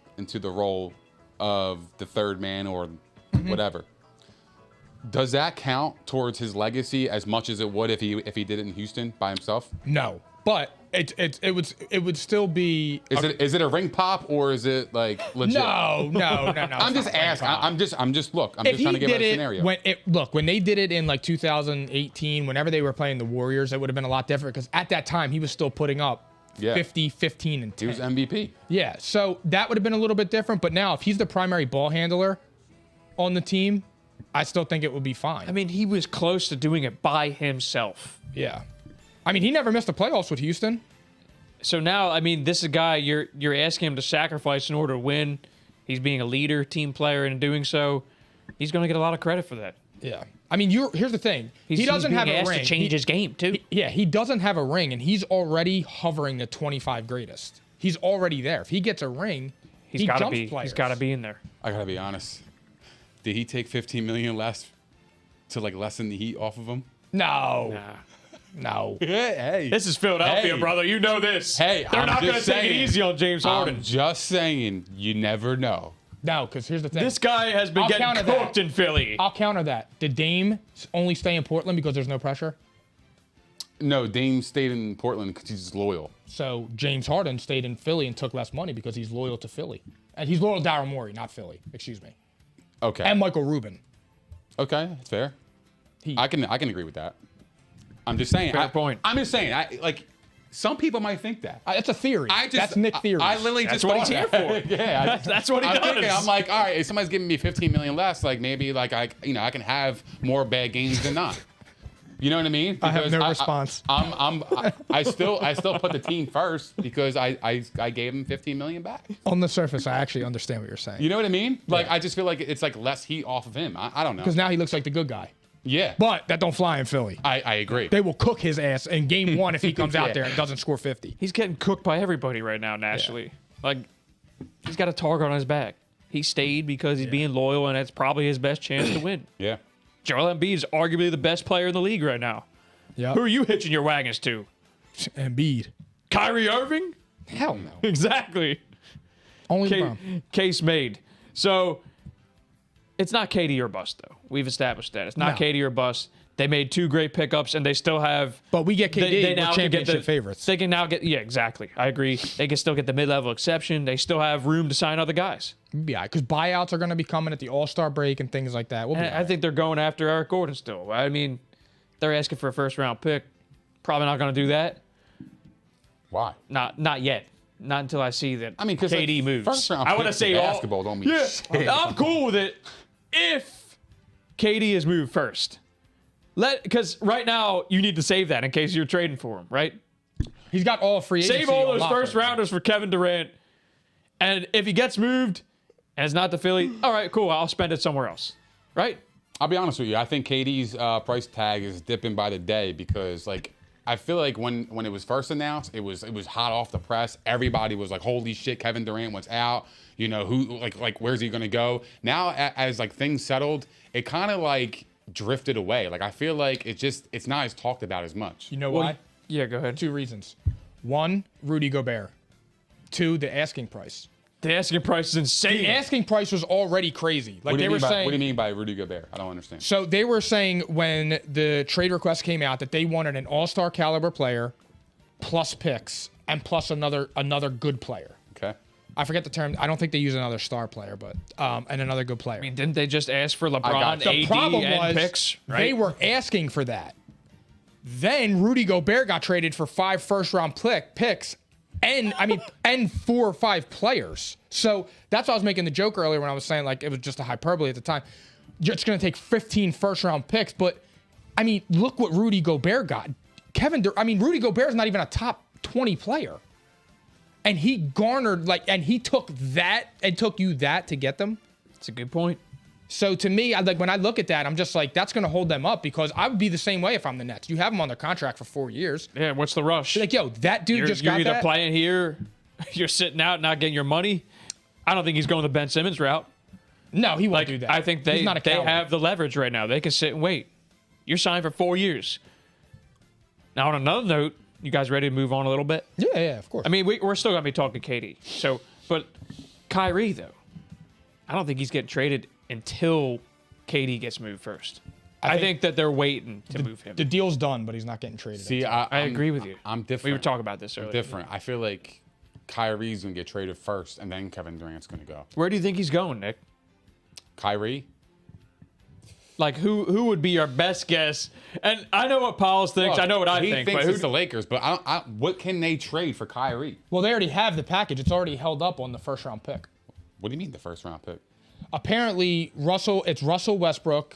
role of the third man or whatever. Does that count towards his legacy as much as it would if he did it in Houston by himself? No, but it would still be. Is it a ring pop or is it like legit? No. I'm just asking. I'm just trying to give it a scenario. When they did it in like 2018, whenever they were playing the Warriors, it would have been a lot different because at that time he was still putting up 50, 15, and 10. He was MVP. Yeah, so that would have been a little bit different. But now, if he's the primary ball handler on the team, I still think it would be fine. I mean, he was close to doing it by himself. Yeah. I mean, he never missed the playoffs with Houston. So now, I mean, this is a guy you're asking him to sacrifice in order to win. He's being a leader, team player, and in doing so, he's going to get a lot of credit for that. Yeah. I mean, here's the thing. He doesn't he's have being a asked ring. to change his game, too. He doesn't have a ring, and he's already hovering the 25 greatest. He's already there. If he gets a ring, he jumps players. He's got to be in there. I gotta be honest. Did he take $15 million less to like lessen the heat off of him? No. No. Hey. This is Philadelphia, Hey. brother. You know this. Hey, They're I'm not going to just take it saying. easy on James Harden. I'm just saying, you never know. No, because here's the thing. This guy has been I'll getting counter cooked that. in Philly. I'll counter that. Did Dame only stay in Portland because there's no pressure? No, Dame stayed in Portland because he's just loyal. So James Harden stayed in Philly and took less money because he's loyal to Philly. And he's loyal to Daryl Morey, not Philly. Excuse me. Okay. And Michael Rubin. Okay, that's fair. I can agree with that. I'm just saying. Fair point. I'm just saying. Some people might think that. That's a theory. That's Nick theory. I literally That's just what thought he's here that. for. Yeah, That's what he I'm does. thinking, I'm like, all right, if somebody's giving me $15 million less, like maybe like I can have more bad games than not. You know what I mean? I have Because no response. I still put the team first because I gave him $15 million back. On the surface, I actually understand what you're saying. You know what I mean? Like I just feel like it's like less heat off of him. I don't know. Because now he looks like the good guy. Yeah, But that don't fly in Philly. I agree. They will cook his ass in game one if he comes out Yeah. there and doesn't score 50. He's getting cooked by everybody right now nationally. Like, he's got a target on his back. He stayed because he's being loyal, and that's probably his best chance to win. Yeah. Joel Embiid is arguably the best player in the league right now. Yeah. Who are you hitching your wagons to? Embiid. Kyrie Irving? Hell no. Exactly. Only LeBron. Case made. So, it's not KD or bust, though. We've established that. It's not No. KD or bust. They made 2 great pickups, and they still have... But we get KD They with now can get championship the favorites. They can now get... Yeah, exactly. I agree. They can still get the mid-level exception. They still have room to sign other guys. Yeah, because buyouts are going to be coming at the All-Star break and things like that. We'll be And I think they're going after Eric Gordon still. I mean, they're asking for a first-round pick. Probably not going to do that. Why? Not yet. Not until I see that I mean, because KD moves. First round I want to picks say in all basketball don't mean yeah, shit. I'm cool with it if KD is moved first. Because right now you need to save that in case you're trading for him, right? He's got all free agency. Save all on those lock first right now. rounders for Kevin Durant. And if he gets moved and it's not the Philly, all right, cool. I'll spend it somewhere else, right? I'll be honest with you. I think KD's price tag is dipping by the day because, like, I feel like when it was first announced, it was hot off the press. Everybody was like, "Holy shit, Kevin Durant wants out." You know who? Like, where's he gonna go? Now, as like things settled, it kind of like drifted away. Like, I feel like it's not as talked about as much. You know why? Yeah, go ahead. 2 reasons. 1, Rudy Gobert. 2, the asking price. The asking price is insane. The asking price was already crazy. Like What do they you were mean by, saying. what do you mean by Rudy Gobert? I don't understand. So they were saying when the trade request came out that they wanted an all-star caliber player plus picks and plus another good player. Okay. I forget the term. I don't think they use another star player, but and another good player. I mean, didn't they just ask for got LeBron, you. The problem AD, was and picks? Right? they were asking for that. Then Rudy Gobert got traded for 5 first-round picks, and 4 or 5 players. So that's why I was making the joke earlier when I was saying like it was just a hyperbole at the time. It's going to take 15 first-round picks, but I mean, look what Rudy Gobert got. Rudy Gobert is not even a top 20 player. And he garnered and he took that and took you that to get them. That's a good point. So to me, when I look at that, I'm just like, that's going to hold them up because I would be the same way if I'm the Nets. You have them on their contract for 4 years. Yeah, what's the rush? Like, yo, that dude you're just got either that. playing here, you're sitting out, not getting your money. I don't think he's going the Ben Simmons route. No, he won't do that. I think He's they not a coward. have the leverage right now. They can sit and wait. You're signed for 4 years. Now, on another note, you guys ready to move on a little bit? Yeah, of course. I mean, we're still going to be talking KD. So, but Kyrie, though, I don't think he's getting traded until KD gets moved first. I think that they're waiting to move him. the deal's done, but he's not getting traded. See, I agree with you. I'm different. We were talking about this earlier. Different. I feel like Kyrie's gonna get traded first, and then Kevin Durant's gonna go. Where do you think he's going, Nick? Kyrie. Like, who would be your best guess? And I know what Pauls thinks. I know what I he think. thinks But it's the Lakers, but what can they trade for Kyrie? Well, they already have the package. It's already held up on the first-round pick. What do you mean the first round pick? Apparently, it's Russell Westbrook,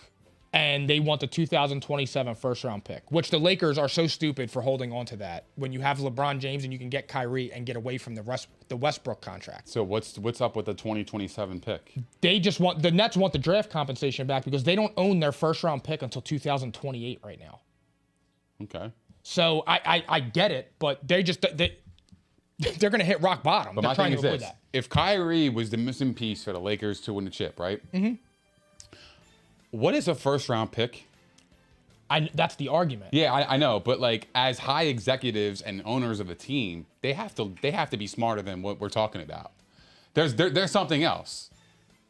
and they want the 2027 first-round pick, which the Lakers are so stupid for holding on to that when you have LeBron James and you can get Kyrie and get away from the Westbrook contract. So what's up with the 2027 pick? The Nets want the draft compensation back because they don't own their first-round pick until 2028 right now. Okay. So I get it, but they're going to hit rock bottom. But They're my trying thing to is avoid this: that. if Kyrie was the missing piece for the Lakers to win the chip, right? Mm-hmm. What is a first round pick? That's the argument. Yeah, I know, but like as high executives and owners of a team, they have to be smarter than what we're talking about. There's something else.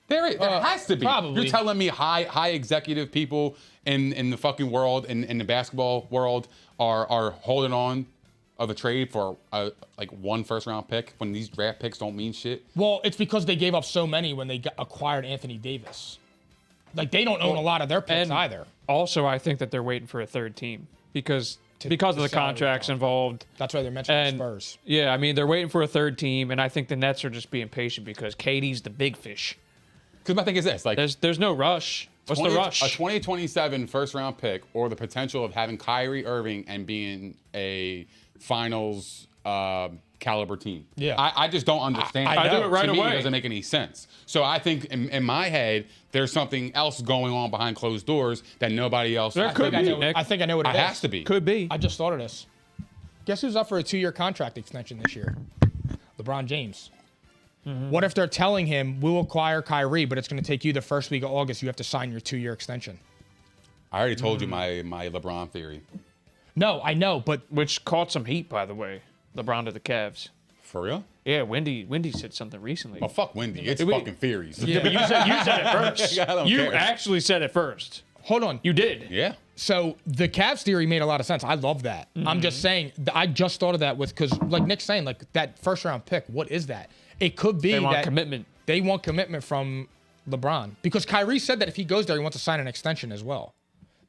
There has to be. Probably. You're telling me high executive people in the fucking world in the basketball world are holding on of a trade for like one first round pick when these draft picks don't mean shit? Well, it's because they gave up so many when they acquired Anthony Davis. Like, they don't own a lot of their picks either. Also, I think that they're waiting for a third team because of the salary contracts cap. involved. That's why they're mentioning And Spurs. yeah, I mean, they're waiting for a third team, and I think the Nets are just being patient because KD's the big fish. Because my thing is this: like, There's no rush. What's the rush? A 2027 first round pick, or the potential of having Kyrie Irving and being a finals caliber team. Yeah. I just don't understand. I do it right to me, away. it doesn't make any sense. So I think in my head, there's something else going on behind closed doors that nobody else. There could be, Nick. I think I know what it It is. has to be. Could be. I just thought of this. Guess who's up for a 2-year contract extension this year? LeBron James. Mm-hmm. What if they're telling him, we'll acquire Kyrie, but it's going to take you the first week of August. You have to sign your 2-year extension. I already told you my LeBron theory. No, I know, but Which caught some heat, by the way. LeBron to the Cavs. For real? Yeah, Wendy said something recently. Oh, fuck Wendy. It's we- fucking theories. Yeah, but you said it first. I don't You care. actually said it first. hold on. You did. Yeah. So the Cavs theory made a lot of sense. I love that. I'm just saying, I just thought of that because, like Nick's saying, like that first round pick, what is that? It could be They want that commitment. They want commitment from LeBron because Kyrie said that if he goes there, he wants to sign an extension as well.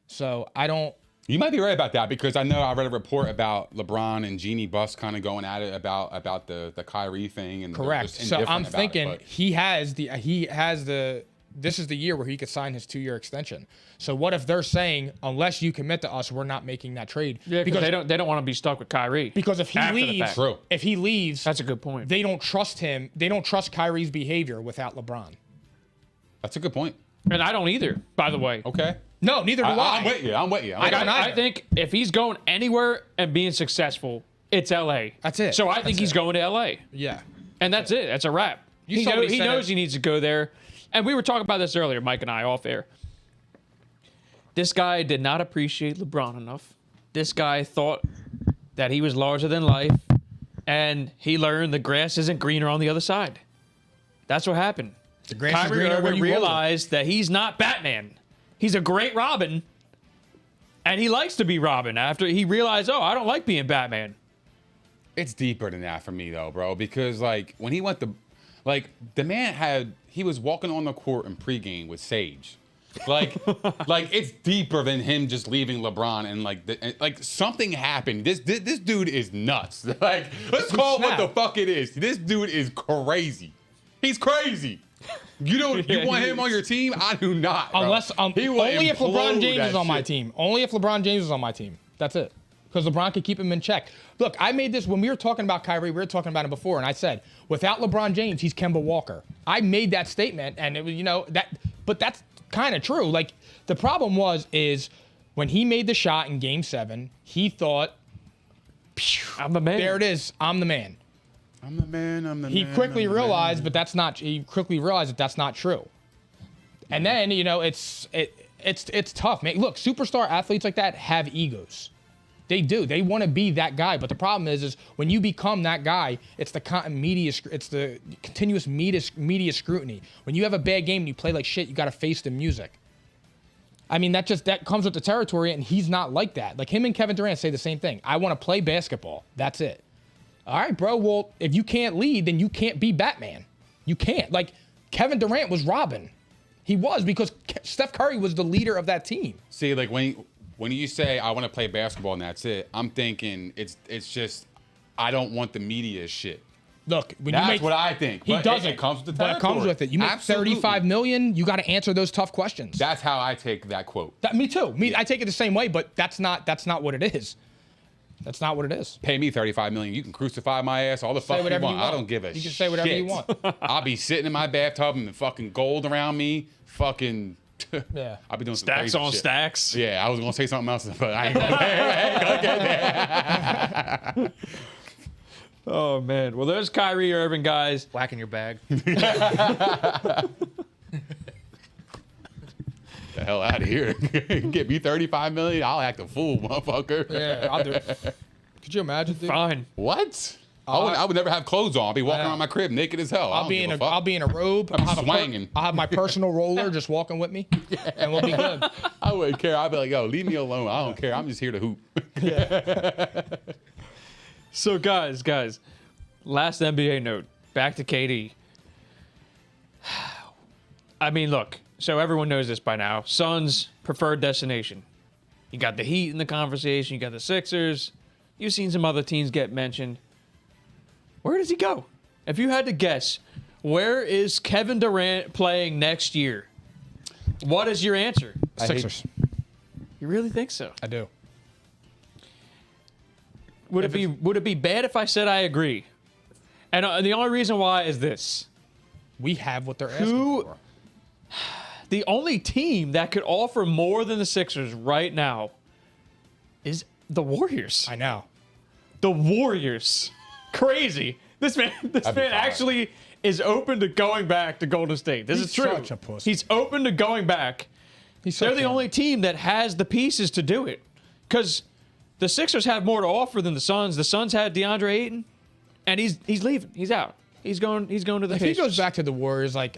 So I don't. You might be right about that because I know I read a report about LeBron and Jeannie Buss kind of going at it about the Kyrie thing and they're Correct. just So indifferent I'm about thinking it, but- he has the. This is the year where he could sign his 2-year extension. So what if they're saying, unless you commit to us, we're not making that trade? Yeah, because they don't want to be stuck with Kyrie. Because if he after the leaves, fact. True. if he leaves, That's a good point. they don't trust him. They don't trust Kyrie's behavior without LeBron. That's a good point. And I don't either, by the way. Okay. No, neither do I. I'm with you. I'm with you. I don't I either. think if he's going anywhere and being successful, it's LA. That's it. So I think he's going to LA. Yeah. And that's it. That's a wrap. He saw what he said knows at- he needs to go there. And we were talking about this earlier, Mike and I, off air. This guy did not appreciate LeBron enough. This guy thought that he was larger than life. And he learned the grass isn't greener on the other side. That's what happened. The grass is Kyrie greener where Irving you roll it. realized that he's not Batman. He's a great Robin. And he likes to be Robin after he realized, oh, I don't like being Batman. It's deeper than that for me though, bro. Because like when he went to, like the man he was walking on the court in pregame with Sage. Like it's deeper than him just leaving LeBron and like something happened. This dude is nuts. Like let's call it what the fuck it is. This dude is crazy. He's crazy. You want him on your team? I do not. Bro. Unless only if LeBron James is on my team. Only if LeBron James is on my team. That's it. Because LeBron can keep him in check. Look, I made this when we were talking about Kyrie. We were talking about him before, and I said without LeBron James, he's Kemba Walker. I made that statement, and it was but that's kind of true. Like the problem is when he made the shot in Game 7, he thought, I'm the man. There it is. I'm the man. I'm the man. He quickly realized, but that's not. He quickly realized that that's not true. And then it's tough, man. Look, superstar athletes like that have egos. They do. They want to be that guy. But the problem is when you become that guy, it's the continuous media scrutiny. When you have a bad game and you play like shit, you got to face the music. I mean, that comes with the territory, and he's not like that. Like him and Kevin Durant say the same thing. I want to play basketball. That's it. All right, bro. Well, if you can't lead, then you can't be Batman. You can't. Like Kevin Durant was Robin. He was because Steph Curry was the leader of that team. See, like when you say I want to play basketball and that's it, I'm thinking it's just I don't want the media shit. Look, that's what I think. He doesn't. It comes with the territory. But it comes with it. You make $35 million. You got to answer those tough questions. That's how I take that quote. Me too. I take it the same way, but that's not what it is. That's not what it is. Pay me $35 million. You can crucify my ass all the fuck you want. I don't give a shit. You can say whatever you want. I'll be sitting in my bathtub and the fucking gold around me. Fucking. Yeah. I'll be doing some stacks crazy on shit. stacks. Yeah, I was gonna say something else, but I ain't gonna get there. Oh man. Well, there's Kyrie Irving, guys. Whack in your bag. The hell out of here. Get me $35 million. I'll act a fool, motherfucker. Yeah, I'll do it. Could you imagine, dude? Fine. What? I would never have clothes on. I'll be walking around my crib naked as hell. I'll be in a robe. I'm swinging. I'll have my personal roller just walking with me, and we'll be good. I wouldn't care. I'd be like, yo, leave me alone. I don't care. I'm just here to hoop. So guys, last NBA note. Back to KD. I mean, look. So everyone knows this by now. Suns preferred destination. You got the Heat in the conversation. You got the Sixers. You've seen some other teams get mentioned. Where does he go? If you had to guess, where is Kevin Durant playing next year? What is your answer? Sixers. You really think so? I do. Would it be bad if I said I agree? And the only reason why is this. We have what they're asking for. The only team that could offer more than the Sixers right now is the Warriors. I know. The Warriors. Crazy. This man actually is open to going back to Golden State. This is true. Such a pussy. He's open to going back. They're the only team that has the pieces to do it. Because the Sixers have more to offer than the Suns. The Suns had DeAndre Ayton, and he's leaving. He's out. He's going to the If Pacers. he goes back to the Warriors, like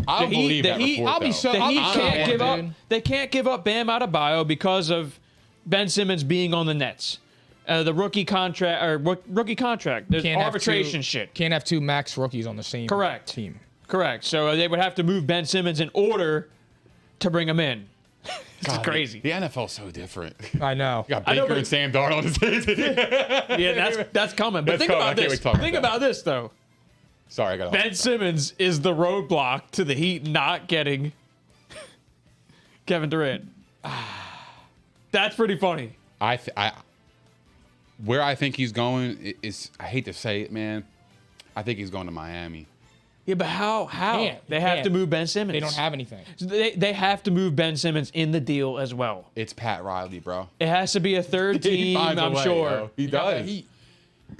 I'll believe that report, I'll be though. so. The Heat can't give up. Dude. They can't give up Bam Adebayo because of Ben Simmons being on the Nets. The rookie contract. There's arbitration shit. Can't have two max rookies on the same team. Correct. So they would have to move Ben Simmons in order to bring him in. It's crazy. The NFL's so different. I know. You got Baker and Sam Darnold on the Yeah, that's coming. But think about this. Think about this though. Sorry, I got Ben Simmons is the roadblock to the Heat not getting Kevin Durant. That's pretty funny. Where I think he's going is, I hate to say it, man. I think he's going to Miami. Yeah, but how? They have to move Ben Simmons. They don't have anything. They have to move Ben Simmons in the deal as well. It's Pat Riley, bro. It has to be a third team, I'm sure. Yo. He does.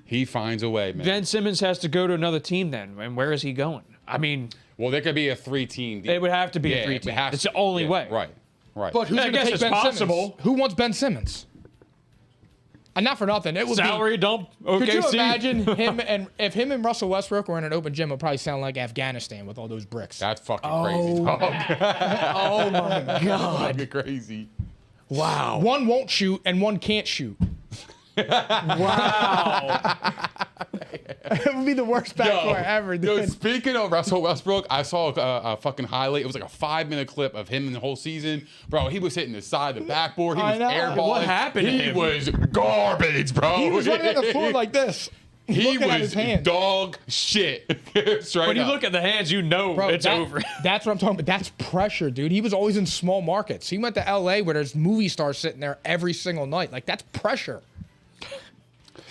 He finds a way, man. Ben Simmons has to go to another team then. And where is he going? I mean, well, there could be a 3-team deal. it would have to be a 3-team. It's the only way. Right. But who's I going to guess take it's Ben possible. Simmons? Who wants Ben Simmons? And not for nothing. It would Salary dump. Okay, could you imagine if him and Russell Westbrook were in an open gym? It would probably sound like Afghanistan with all those bricks. That's fucking crazy. Oh my God. Fucking crazy. Wow. One won't shoot and one can't shoot. Wow. It would be the worst backcourt ever, dude. Yo, speaking of Russell Westbrook, I saw a fucking highlight. It was like a 5-minute clip of him in the whole season. Bro, he was hitting the side, the backboard. He was airballing. What happened to He him? was garbage, bro. He was running on the floor like this. He looking at his was hands. dog shit. Straight When you up. look at the hands, you know Bro, it's over. That's what I'm talking about. That's pressure, dude. He was always in small markets. He went to LA where there's movie stars sitting there every single night. Like, that's pressure.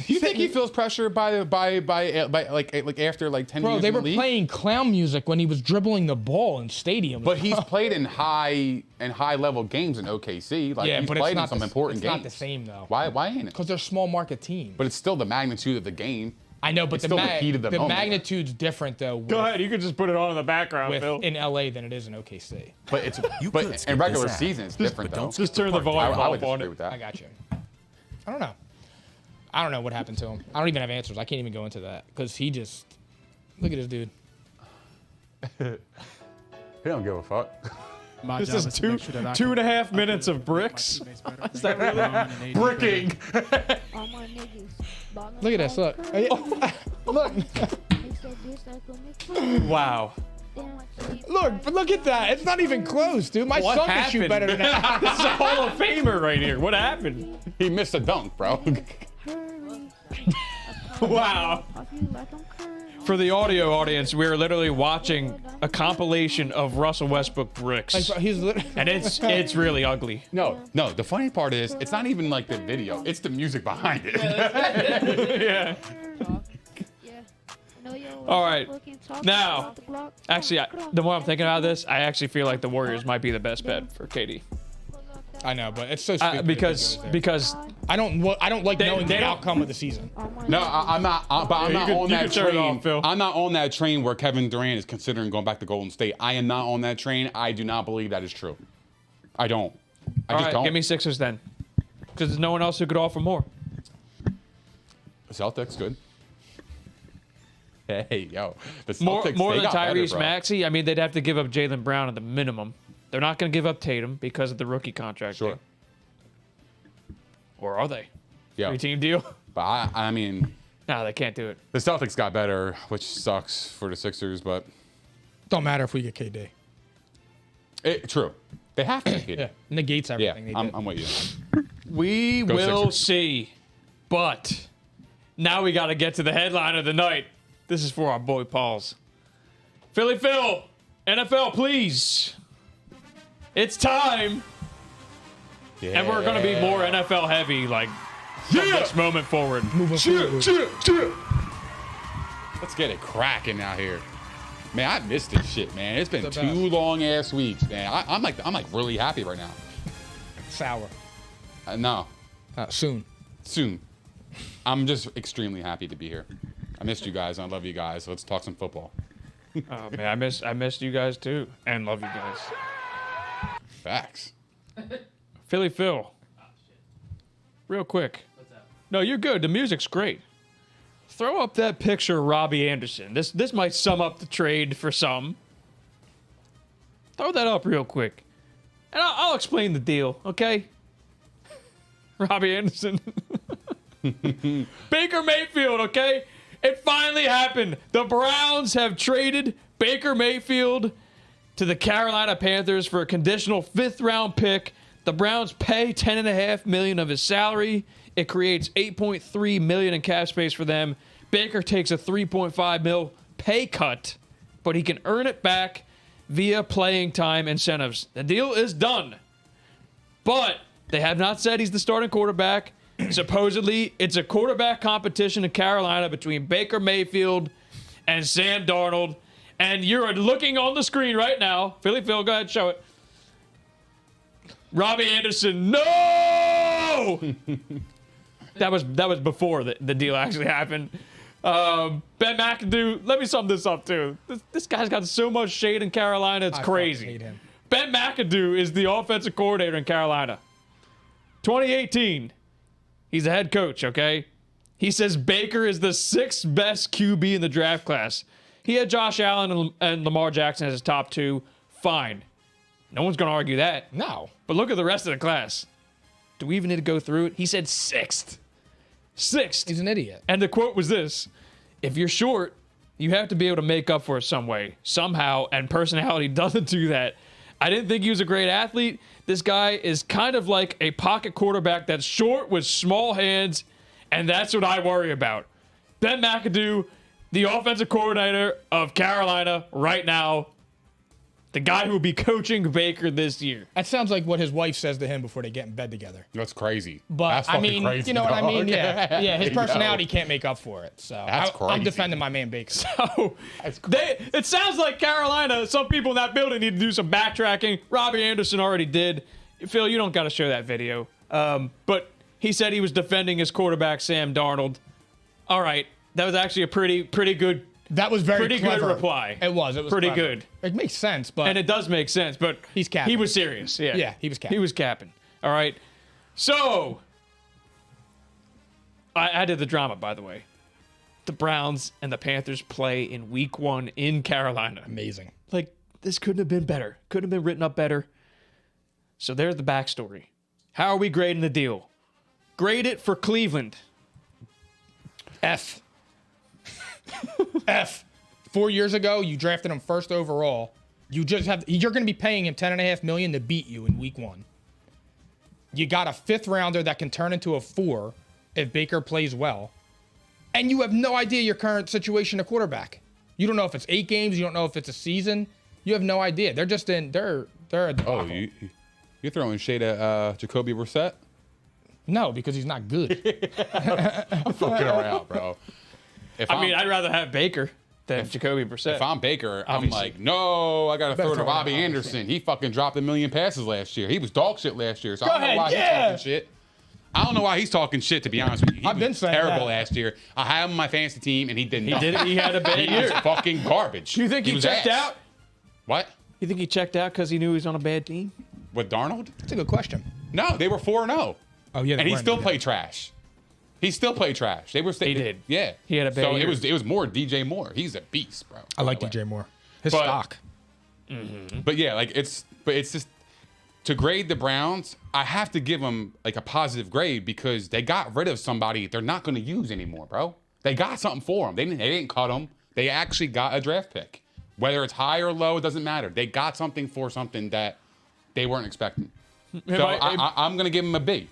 Do you think he feels pressure by like after like 10 Bro, years they in the were league? playing clown music when he was dribbling the ball in stadiums. But he's played in high level games in OKC. Like yeah, he's but played it's not in some the, important it's games. not the same though. Why ain't it? Because they're small market teams. But it's still the magnitude of the game. I know, but it's still the heat of the moment. magnitude's different though. Go ahead, you can just put it on in the background, Phil. In LA than it is in OKC. But it's You but could skip in regular this ad. season it's different though. Just turn the volume I would off on disagree it. with that. I got you. I don't know. I don't know what happened to him. I don't even have answers. I can't even go into that because he just look at this dude. He don't give a fuck. My This job is to two make sure that I two can and a half upgrade minutes of my bricks. teammates better. Is that really? And they do Bricking. All my niggas. Ballin' Look at this. Look. like Look. They said this like a mix. Wow. Look at that. It's not even close, dude. My What son can shoot happened? better than that. This is a Hall of Famer right here. What happened? He missed a dunk, bro. Hurry. Wow. Off you like I'm curry. For the audio audience, we're literally watching a compilation of Russell Westbrook bricks, He's literally. and it's really ugly. No. The funny part is it's not even like the video. It's the music behind it. Yeah. Yeah. Know your All right. fucking talk Now, about the Glock. Actually, the more I'm thinking about this, I actually feel like the Warriors might be the best bet for KD. I know, but it's so stupid Because I don't like They- knowing they the don't- outcome of the season. No, I'm not. But I'm you not can- on you that can turn it train. off, Phil. I'm not on that train where Kevin Durant is considering going back to Golden State. I am not on that train. I do not believe that is true. I don't. I all just right, don't. give me Sixers then, because there's no one else who could offer more. The Celtics, good. Hey, yo, the More Celtics. more they than got better, Tyrese bro. Maxey. I mean, they'd have to give up Jaylen Brown at the minimum. They're not going to give up Tatum because of the rookie contract. Sure. thing. Or are they? Yeah, 3-team deal? but I mean, No, they can't do it. the Celtics got better, which sucks for the Sixers. But Don't matter if we get KD. true, they have to. Yeah, negates Yeah, everything. they did. I'm with you. We Go will Sixers. see. But now we got to get to the headline of the night. This is for our boy Pauls. Philly Phil, NFL, please. It's time. Yeah. And we're going to be more NFL heavy, like, from this moment forward. Let's get it cracking out here. Man, I missed this shit, man. It's been The 2 best. long ass weeks, man. I'm like really happy right now. Sour. No, Soon. soon. I'm just extremely happy to be here. I missed you guys. I love you guys. Let's talk some football. Oh, man, I missed you guys too, and love you guys. Facts. Philly Phil, real quick. No, you're good. The music's great. Throw up that picture of Robbie Anderson. This might sum up the trade for some. Throw that up real quick, and I'll explain the deal. Okay. Robbie Anderson. Baker Mayfield. Okay. It finally happened. The Browns have traded Baker Mayfield to the Carolina Panthers for a conditional 5th-round pick. The Browns pay $10.5 million of his salary. It creates $8.3 million in cap space for them. Baker takes a $3.5 million pay cut, but he can earn it back via playing time incentives. The deal is done, but they have not said he's the starting quarterback. Supposedly, it's a quarterback competition in Carolina between Baker Mayfield and Sam Darnold. And you're looking on the screen right now. Philly Phil, go ahead, show it. Robbie Anderson, no! that was before the deal actually happened. Ben McAdoo, let me sum this up too. This guy's got so much shade in Carolina, it's I crazy. fucking hate him. Ben McAdoo is the offensive coordinator in Carolina. 2018, he's the head coach, okay? He says Baker is the 6th best QB in the draft class. He had Josh Allen and Lamar Jackson as his top 2. Fine. No one's going to argue that. No. But look at the rest of the class. Do we even need to go through it? He said 6th. 6th. He's an idiot. And the quote was this: "If you're short, you have to be able to make up for it some way, somehow, and personality doesn't do that. I didn't think he was a great athlete. This guy is kind of like a pocket quarterback that's short with small hands, and that's what I worry about." Ben McAdoo, the offensive coordinator of Carolina right now, the guy who will be coaching Baker this year. That sounds like what his wife says to him before they get in bed together. That's crazy. But That's I fucking mean, crazy, you know what I mean? dog. Yeah, his You know. personality can't make up for it. So That's I'm crazy. defending my man Baker. Oh, it sounds like Carolina, some people in that building need to do some backtracking. Robbie Anderson already did. Phil, you don't got to show that video. But he said he was defending his quarterback, Sam Darnold. All right. That was actually a pretty good. That was very Pretty clever. good reply. It was Pretty clever. good. It makes sense, but And it does make sense, but He's capping. he was serious. Yeah. Yeah, he was capping. He was capping. All right. So, I did the drama, by the way. The Browns and the Panthers play in week 1 in Carolina. amazing. Like, this couldn't have been better. Couldn't have been written up better. So there's the backstory. How are we grading the deal? Grade it for Cleveland. F. F. 4 years ago, you drafted him first overall. You're going to be paying him $10.5 million to beat you in week 1. You got a 5th rounder that can turn into a 4 if Baker plays well. And you have no idea your current situation at quarterback. You don't know if it's 8 games. You don't know if it's a season. You have no idea. They're just in. They're a debacle. Oh, you're throwing shade at Jacoby Brissett? No, because he's not good. I'm fucking around, bro. I mean, I'd rather have Baker than Jacoby Brissett. If I'm Baker, Obviously. I'm like, no, I got to throw to throw it Robbie to Anderson. He fucking dropped 1 million passes last year. He was dog shit last year, so I don't know ahead, why yeah. he's talking shit. I don't know why he's talking shit, to be honest with you. He I've was been saying terrible that. last year. I had him on my fantasy team, and he did nothing. He had a bad He was year. fucking garbage. You think he was checked ass. out? What? You think he checked out because he knew he was on a bad team? With Darnold? That's a good question. No, they were 4-0. Oh, yeah. And he still played trash. He still played trash. They did. Yeah. He had a bad So year. it was more DJ Moore. He's a beast, bro. I like by the way. DJ Moore. His But- stock. But yeah, like it's just to grade the Browns, I have to give them like a positive grade because they got rid of somebody they're not going to use anymore, bro. They got something for them. They didn't cut them. They actually got a draft pick. Whether it's high or low, it doesn't matter. They got something for something that they weren't expecting. So I'm going to give them a B.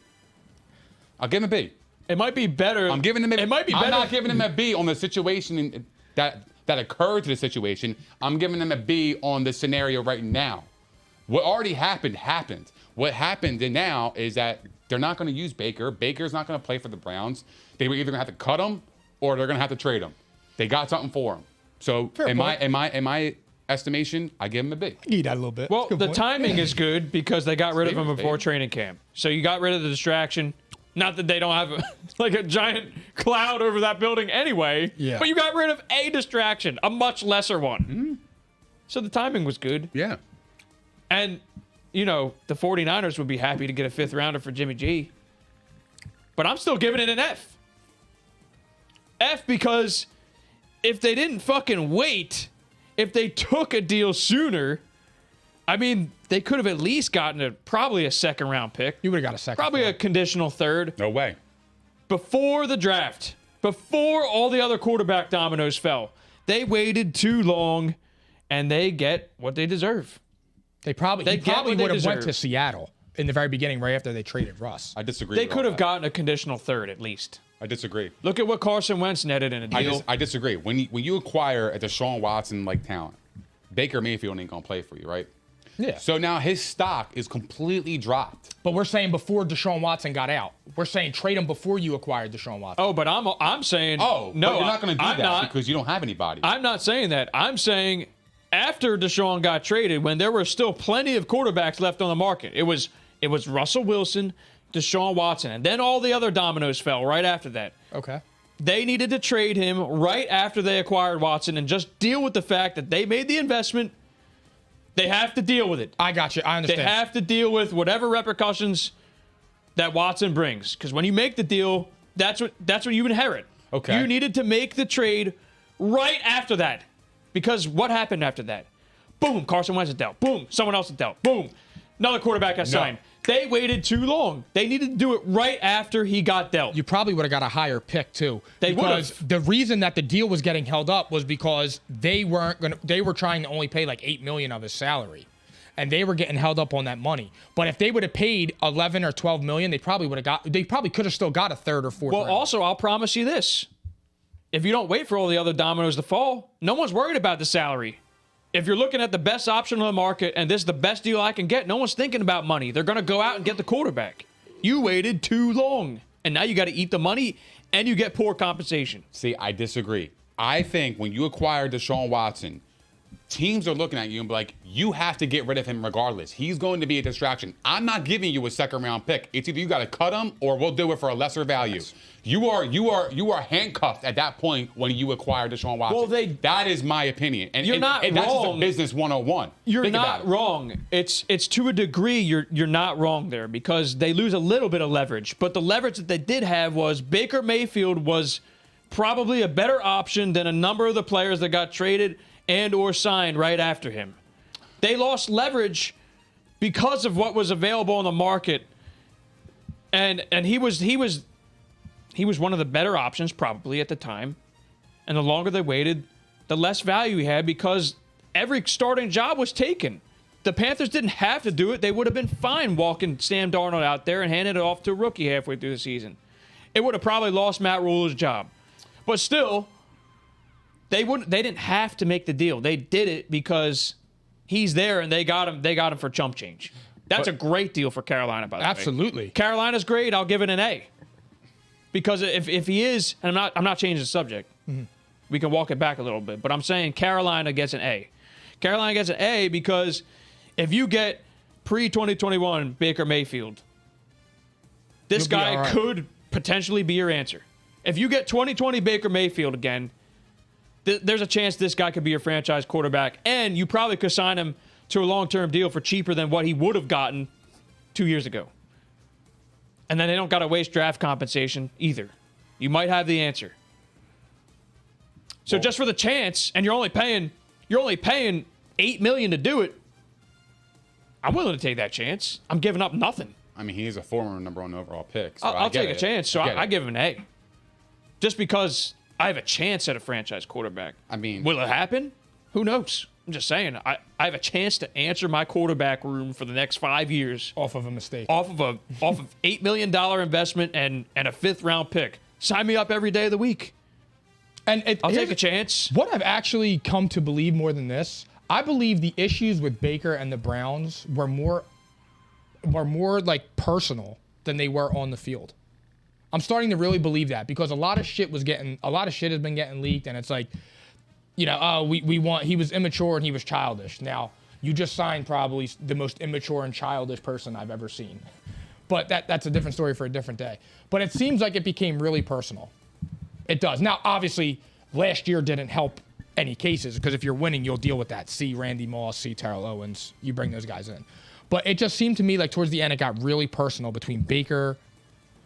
I'll give them a B. It might be better. I'm giving them. It might be better. I'm not giving them a B on the situation that occurred to the situation. I'm giving them a B on the scenario right now. What already happened happened. What happened now is that they're not going to use Baker. Baker's not going to play for the Browns. They were either going to have to cut him or they're going to have to trade him. They got something for him. So in my estimation, I give him a B. Eat that a little bit. Well, That's a good the point. timing is good because they got rid of him Favorite, before favorite. training camp. So you got rid of the distraction. Not that they don't have like a giant cloud over that building anyway. Yeah. But you got rid of a distraction, a much lesser one. Mm-hmm. So the timing was good. Yeah. And, you know, the 49ers would be happy to get a 5th rounder for Jimmy G. But I'm still giving it an F. F because if they didn't fucking wait, if they took a deal sooner, I mean, they could have at least gotten probably a 2nd round pick. You would have got a second. Probably a conditional 3rd. No way. Before the draft, before all the other quarterback dominoes fell, they waited too long and they get what they deserve. He probably get what they would have went deserve. to Seattle in the very beginning, right after they traded Russ. I disagree. They with could all have that. gotten a conditional 3rd at least. I disagree. Look at what Carson Wentz netted in a deal. I disagree. When you acquire a Deshaun Watson like talent, Baker Mayfield ain't gonna play for you, right? Yeah. So now his stock is completely dropped. But we're saying before Deshaun Watson got out. We're saying trade him before you acquired Deshaun Watson. Oh, but I'm saying Oh, no. but you're not gonna do I'm that not. because you don't have anybody. I'm not saying that. I'm saying after Deshaun got traded, when there were still plenty of quarterbacks left on the market, it was Russell Wilson, Deshaun Watson, and then all the other dominoes fell right after that. Okay. They needed to trade him right after they acquired Watson and just deal with the fact that they made the investment. They have to deal with it. I got you. I They understand. have to deal with whatever repercussions that Watson brings. Because when you make the deal, that's what you inherit. Okay. You needed to make the trade right after that. Because what happened after that? Boom, Carson Wentz is dealt. Boom, someone else is dealt. Boom, another quarterback has signed. They waited too long. They needed to do it right after he got dealt. You probably would have got a higher pick too. They because would've. the reason that the deal was getting held up was because they were trying to only pay like $8 million of his salary. And they were getting held up on that money. But if they would have paid 11 or 12 million, they probably could have still got a third or fourth Well, round. also, I'll promise you this. If you don't wait for all the other dominoes to fall, no one's worried about the salary. If you're looking at the best option on the market and this is the best deal I can get, no one's thinking about money. They're going to go out and get the quarterback. You waited too long. And now you got to eat the money and you get poor compensation. See, I disagree. I think when you acquire Deshaun Watson, teams are looking at you and be like, you have to get rid of him regardless. He's going to be a distraction. I'm not giving you a second-round pick. It's either you got to cut him or we'll do it for a lesser value. Yes. You are handcuffed at that point when you acquire Deshaun Watson. Well, that is my opinion. And you're not and wrong. That's just a business 101. You're Think not wrong. It's to a degree you're not wrong there because they lose a little bit of leverage. But the leverage that they did have was Baker Mayfield was probably a better option than a number of the players that got traded and or signed right after him. They lost leverage because of what was available on the market. And he was one of the better options probably at the time. And the longer they waited, the less value he had because every starting job was taken. The Panthers didn't have to do it. They would have been fine walking Sam Darnold out there and handing it off to a rookie halfway through the season. It would have probably lost Matt Rule's job. But still, they didn't have to make the deal. They did it because he's there and they got him for chump change. That's a great deal for Carolina, by the way. Absolutely. Carolina's great. I'll give it an A. Because if he is, and I'm not changing the subject. Mm-hmm. We can walk it back a little bit, but I'm saying Carolina gets an A. Carolina gets an A because if you get pre-2021 Baker Mayfield, this guy could potentially be your answer. If you get 2020 Baker Mayfield again, there's a chance this guy could be your franchise quarterback, and you probably could sign him to a long-term deal for cheaper than what he would have gotten 2 years ago. And then they don't got to waste draft compensation either. You might have the answer. So just for the chance, and you're only paying $8 million to do it. I'm willing to take that chance. I'm giving up nothing. I mean, he is a former number one overall pick. So I'll take a chance. So I give him an A. Just because I have a chance at a franchise quarterback. I mean, will it happen? Who knows? I'm just saying. I have a chance to answer my quarterback room for the next 5 years off of a mistake, off of $8 million investment and a 5th round pick. Sign me up every day of the week. And I'll take a chance. What I've actually come to believe more than this, I believe the issues with Baker and the Browns were more like personal than they were on the field. I'm starting to really believe that because a lot of shit has been getting leaked, and it's like, he was immature and he was childish. Now, you just signed probably the most immature and childish person I've ever seen. But that's a different story for a different day. But it seems like it became really personal. It does. Now, obviously, last year didn't help any cases because if you're winning, you'll deal with that. See Randy Moss, see Terrell Owens. You bring those guys in. But it just seemed to me like towards the end, it got really personal between Baker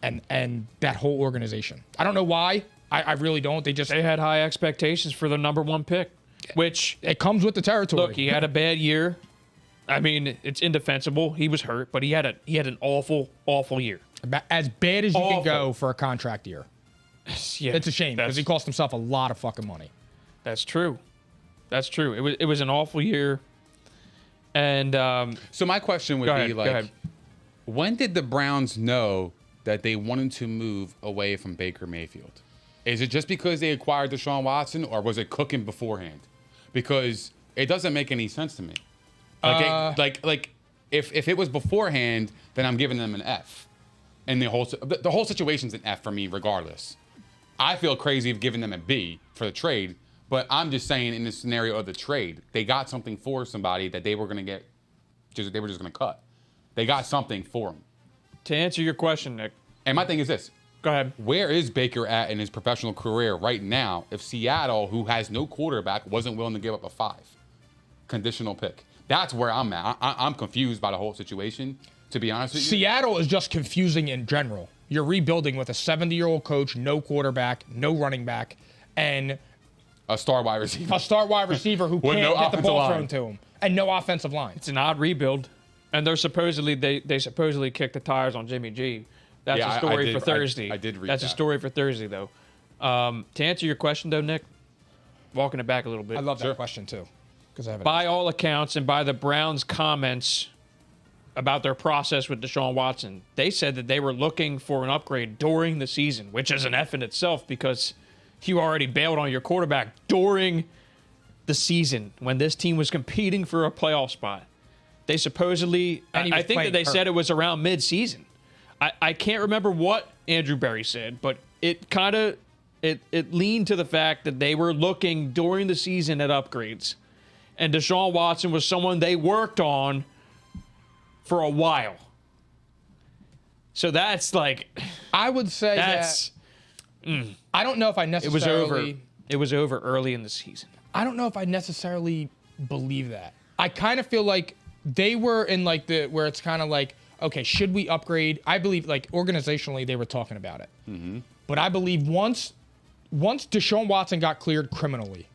and that whole organization. I don't know why. I really don't. They had high expectations for the number 1 pick, which it comes with the territory. Look, he had a bad year. I mean, it's indefensible. He was hurt, but he had an awful, awful year. As bad as you can go for a contract year. Yeah, it's a shame because he cost himself a lot of fucking money. That's true. That's true. It was an awful year. And so my question would be like, when did the Browns know that they wanted to move away from Baker Mayfield? Is it just because they acquired Deshaun Watson, or was it cooking beforehand? Because it doesn't make any sense to me. Like if it was beforehand, then I'm giving them an F, and the whole situation's an F for me, regardless. I feel crazy of giving them a B for the trade, but I'm just saying in the scenario of the trade, they got something for somebody that they were going to get, they were just going to cut. They got something for him. To answer your question, Nick. And my thing is this. Go ahead. Where is Baker at in his professional career right now if Seattle, who has no quarterback, wasn't willing to give up a 5 conditional pick? That's where I'm at. I'm confused by the whole situation, to be honest with you. Seattle is just confusing in general. You're rebuilding with a 70-year-old coach, no quarterback, no running back, and a star wide receiver. A star wide receiver who can't get the ball thrown to him. And no offensive line. It's an odd rebuild. And they're supposedly they supposedly kicked the tires on Jimmy G. That's Yeah, a story for I Thursday. did read That's that. a story for Thursday, though. To answer your question, though, Nick, walking it back a little bit. I love Sure. that question too, because I have. By all accounts, and by the Browns' comments about their process with Deshaun Watson, they said that they were looking for an upgrade during the season, which is an F in itself because you already bailed on your quarterback during the season when this team was competing for a playoff spot. They supposedly, And he was I think that playing they hurt. said it was around mid-season. I can't remember what Andrew Berry said, but it kind of it leaned to the fact that they were looking during the season at upgrades, and Deshaun Watson was someone they worked on for a while. So that's like I would say that's that I don't know if I it necessarily. was over. It was over early in the season. I don't know if I necessarily believe that. I kind of feel like they were in like the where it's kind of like, okay, should we upgrade? I believe like organizationally they were talking about it. Mm-hmm. But I believe once Deshaun Watson got cleared criminally,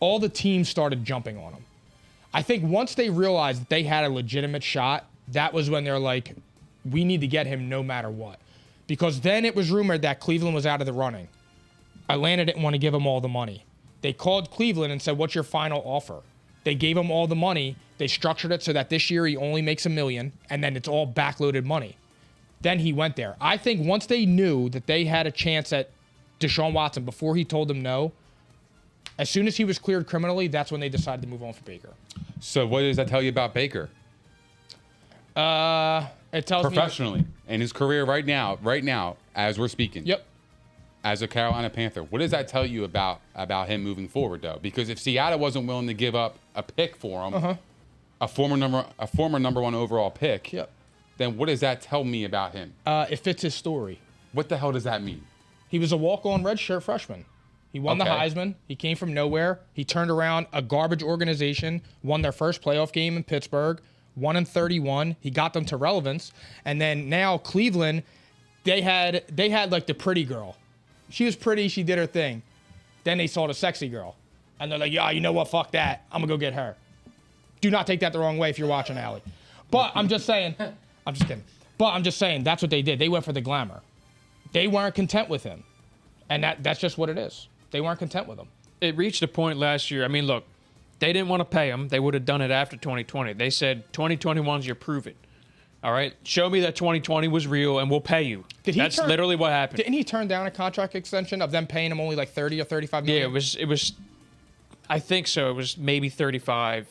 all the teams started jumping on him. I think once they realized that they had a legitimate shot, that was when they're like, we need to get him no matter what. Because then it was rumored that Cleveland was out of the running. Atlanta didn't want to give him all the money. They called Cleveland and said, what's your final offer? They gave him all the money. They structured it so that this year he only makes $1 million, and then it's all backloaded money. Then he went there. I think once they knew that they had a chance at Deshaun Watson before he told them no, as soon as he was cleared criminally, that's when they decided to move on for Baker. So what does that tell you about Baker? It tells me. Professionally, in his career right now, as we're speaking. Yep. As a Carolina Panther, what does that tell you about him moving forward, though? Because if Seattle wasn't willing to give up a pick for him, a former number one overall pick, Yep. then what does that tell me about him? It fits his story. What the hell does that mean? He was a walk-on redshirt freshman. He won the Okay. Heisman. He came from nowhere. He turned around a garbage organization, won their first playoff game in Pittsburgh, 1-31. He got them to relevance. And then now Cleveland, they had like the pretty girl. She was pretty. She did her thing. Then they saw the sexy girl. And they're like, yeah, you know what? Fuck that. I'm going to go get her. Do not take that the wrong way if you're watching Allie. But I'm just saying. I'm just kidding. But I'm just saying that's what they did. They went for the glamour. They weren't content with him. And that's just what it is. They weren't content with him. It reached a point last year. I mean, look, they didn't want to pay him. They would have done it after 2020. They said 2021's your prove it. All right, show me that 2020 was real, and we'll pay you. That's literally what happened. Didn't he turn down a contract extension of them paying him only like 30 or 35 million? Yeah, it was. I think so. It was maybe 35.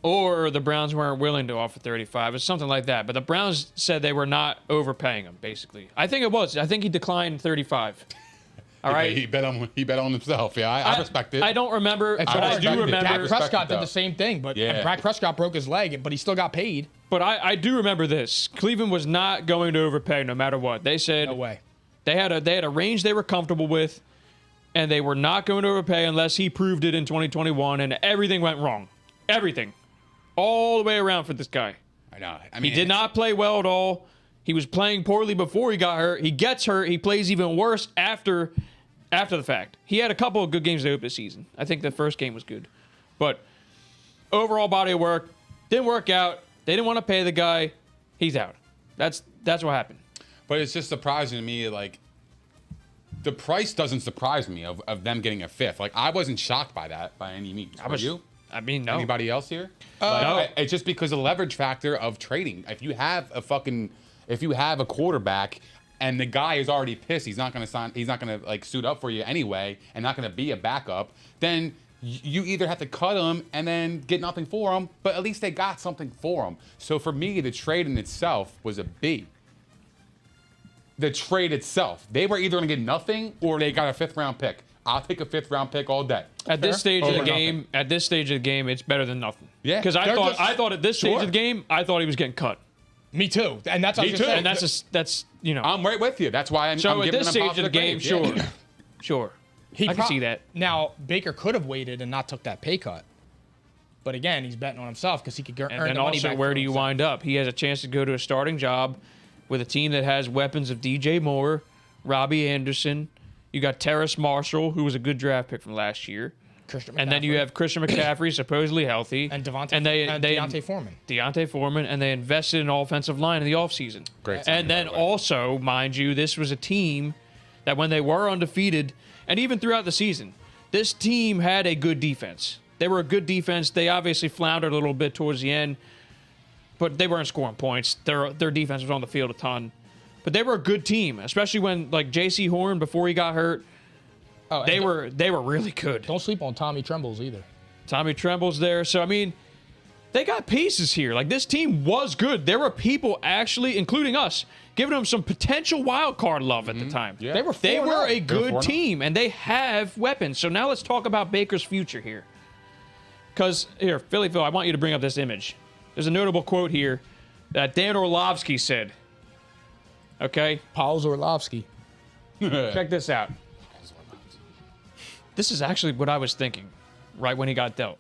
Or the Browns weren't willing to offer 35. It's something like that. But the Browns said they were not overpaying him, basically. I think it was. I think he declined 35. All right. He bet on himself. Yeah, I respect it. I don't remember, It's but I hard. do remember. Dak respect Prescott it, did though. the same thing, but Yeah. and Dak Prescott broke his leg, but he still got paid. But I do remember this. Cleveland was not going to overpay no matter what. They said No way. they had a range they were comfortable with, and they were not going to overpay unless he proved it in 2021, and everything went wrong. Everything. All the way around for this guy. I know. I He mean, did not play well at all. He was playing poorly before he got hurt. He gets hurt. He plays even worse after the fact. He had a couple of good games to open the season. I think the first game was good. But overall body of work didn't work out. They didn't want to pay the guy. He's out. That's what happened. But it's just surprising to me, like, the price doesn't surprise me of them getting a fifth. Like, I wasn't shocked by that by any means. Were you? I mean, no. Anybody else here? No. It's just because of the leverage factor of trading. If you have a quarterback and the guy is already pissed, he's not going to like suit up for you anyway, and not going to be a backup, then you either have to cut him and then get nothing for him, but at least they got something for him. So for me, the trade in itself was a B. The trade itself, they were either going to get nothing or they got a 5th round pick. I'll take a 5th round pick all day. At this stage of the Over game, it's better than nothing. Yeah. Because I thought at this stage of the game, I thought he was getting cut. Me too. And that's what I was Me gonna too. say. And that's you know. I'm right with you. That's why I'm So at giving this them a stage of the positive game, grade. sure, Yeah. sure. He I can see that. Now, Baker could have waited and not took that pay cut. But again, he's betting on himself because he could earn And the then money also, back. where for do you himself. wind up? He has a chance to go to a starting job with a team that has weapons of DJ Moore, Robbie Anderson. You got Terrace Marshall, who was a good draft pick from last year. Christian And then you McCaffrey. have Christian McCaffrey supposedly healthy. And Deontay Foreman. Deontay Foreman, and they invested in an offensive line in the offseason. Great. And then also, mind you, this was a team that when they were undefeated, and even throughout the season, this team had a good defense. They were a good defense. They obviously floundered a little bit towards the end, but they weren't scoring points. Their defense was on the field a ton. But they were a good team, especially when, like, J.C. Horn, before he got hurt, they were really good. Don't sleep on Tommy Trembles either. Tommy Tremble's there. So, I mean, they got pieces here. Like, this team was good. There were people actually, including us, giving them some potential wild card love at the time. Yeah. They were They were a 4-0. good 4-0. team, and they have weapons. So now let's talk about Baker's future here. Because, here, Philly Phil, I want you to bring up this image. There's a notable quote here that Dan Orlovsky said. Okay? Paul Orlovsky. Check this out. This is actually what I was thinking right when he got dealt.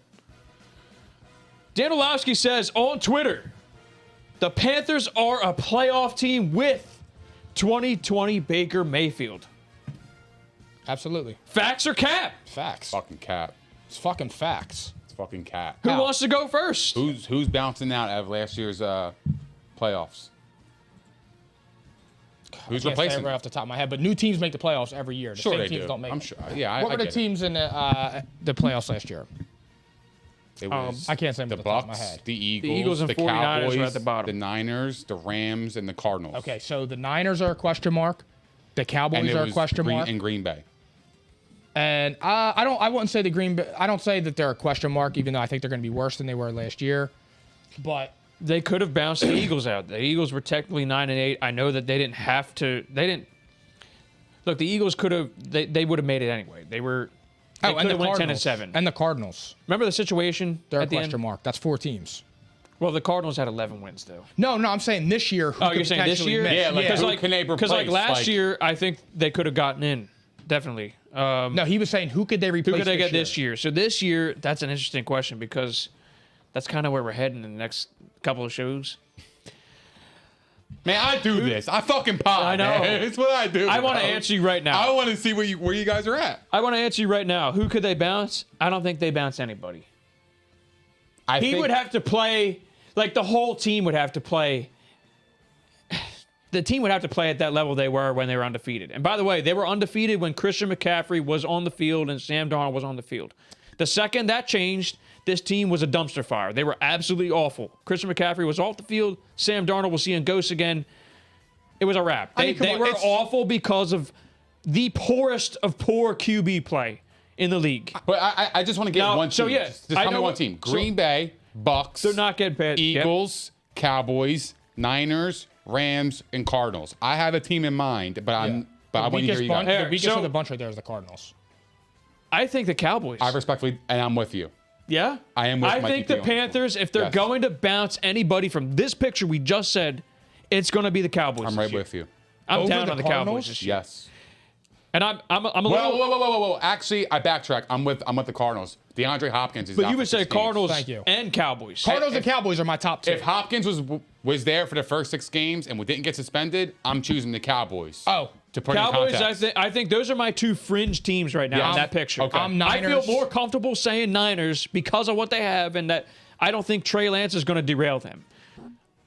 Dan Orlovsky says on Twitter, the Panthers are a playoff team with 2020 Baker Mayfield. Absolutely. Facts or cap? Facts. Fucking cap. It's fucking facts. It's fucking cap. Who wants to go first? Who's bouncing out of last year's playoffs? Who's I can't say it replacing? right off the top of my head, but new teams make the playoffs every year. The Sure same they teams do. don't make I'm it. sure. Yeah, What were the get it. teams in the playoffs last year? It was I can't say them the off the top of my Bucks, head. the Eagles, Eagles and the 49ers Cowboys, are at the bottom. the Niners, the Rams, and the Cardinals. Okay, so the Niners are a question mark. The and Cowboys it are a was question mark. and Green Bay. And I wouldn't say the Green Bay. I don't say that they're a question mark, even though I think they're going to be worse than they were last year. But They could have bounced the Eagles out. The Eagles were technically 9-8. I know that they didn't have to. They didn't. Look, the Eagles could have. They would have made it anyway. They were. They and could the have went Cardinals 10-7. and the Cardinals, Remember the situation they're a at the question end? mark. That's 4 teams. Well, the Cardinals had 11 wins though. No, I'm saying this year. Who Oh, could you're saying this potentially year? miss. Yeah, like, who can they Because like replace? last Like- year, I think they could have gotten in. Definitely. No, he was saying who could they replace? Who could they get year? this year? So this year, that's an interesting question because that's kind of where we're heading in the next couple of shows. Man, I do this. I fucking pod. I know. Man. It's what I do. I want to bro. answer you right now. I want to see where you guys are at. I want to answer you right now. Who could they bounce? I don't think they bounce anybody. He would have to play, like the whole team would have to play. The team would have to play at that level they were when they were undefeated. And by the way, they were undefeated when Christian McCaffrey was on the field and Sam Darnold was on the field. The second that changed, this team was a dumpster fire. They were absolutely awful. Christian McCaffrey was off the field. Sam Darnold was seeing ghosts again. It was a wrap. I mean, come They on, were it's- awful because of the poorest of poor QB play in the league. But I just want to get Now, one team. so yeah, just I tell me know one what- team. so- Green Bay, Bucks, They're not getting paid. Yep. Eagles, Cowboys, Niners, Rams, and Cardinals. I have a team in mind, but I want to hear Weakest you bunch, guys. the weakest So- of the bunch right there is the Cardinals. I think the Cowboys. I respectfully, and I'm with you. Yeah? I am with I Mikey think P the on this one. Panthers, if they're Yes. going to bounce anybody from this picture we just said, it's going to be the Cowboys. I'm this right year. with you. I'm Over down the on the Cardinals? Cowboys this year. Yes. And I'm a Whoa, little. whoa. Actually, I backtrack. I'm with the Cardinals. DeAndre Hopkins is But out you for would say 6 games. Cardinals Thank you. and Cowboys. Cardinals and Cowboys are my top 2. If Hopkins was there for the first 6 games and we didn't get suspended, I'm choosing the Cowboys. Oh. To put in Cowboys, context. I think those are my 2 fringe teams right now Yeah, in I'm- that picture. okay. I'm I feel Niners. more comfortable saying Niners because of what they have and that I don't think Trey Lance is going to derail them.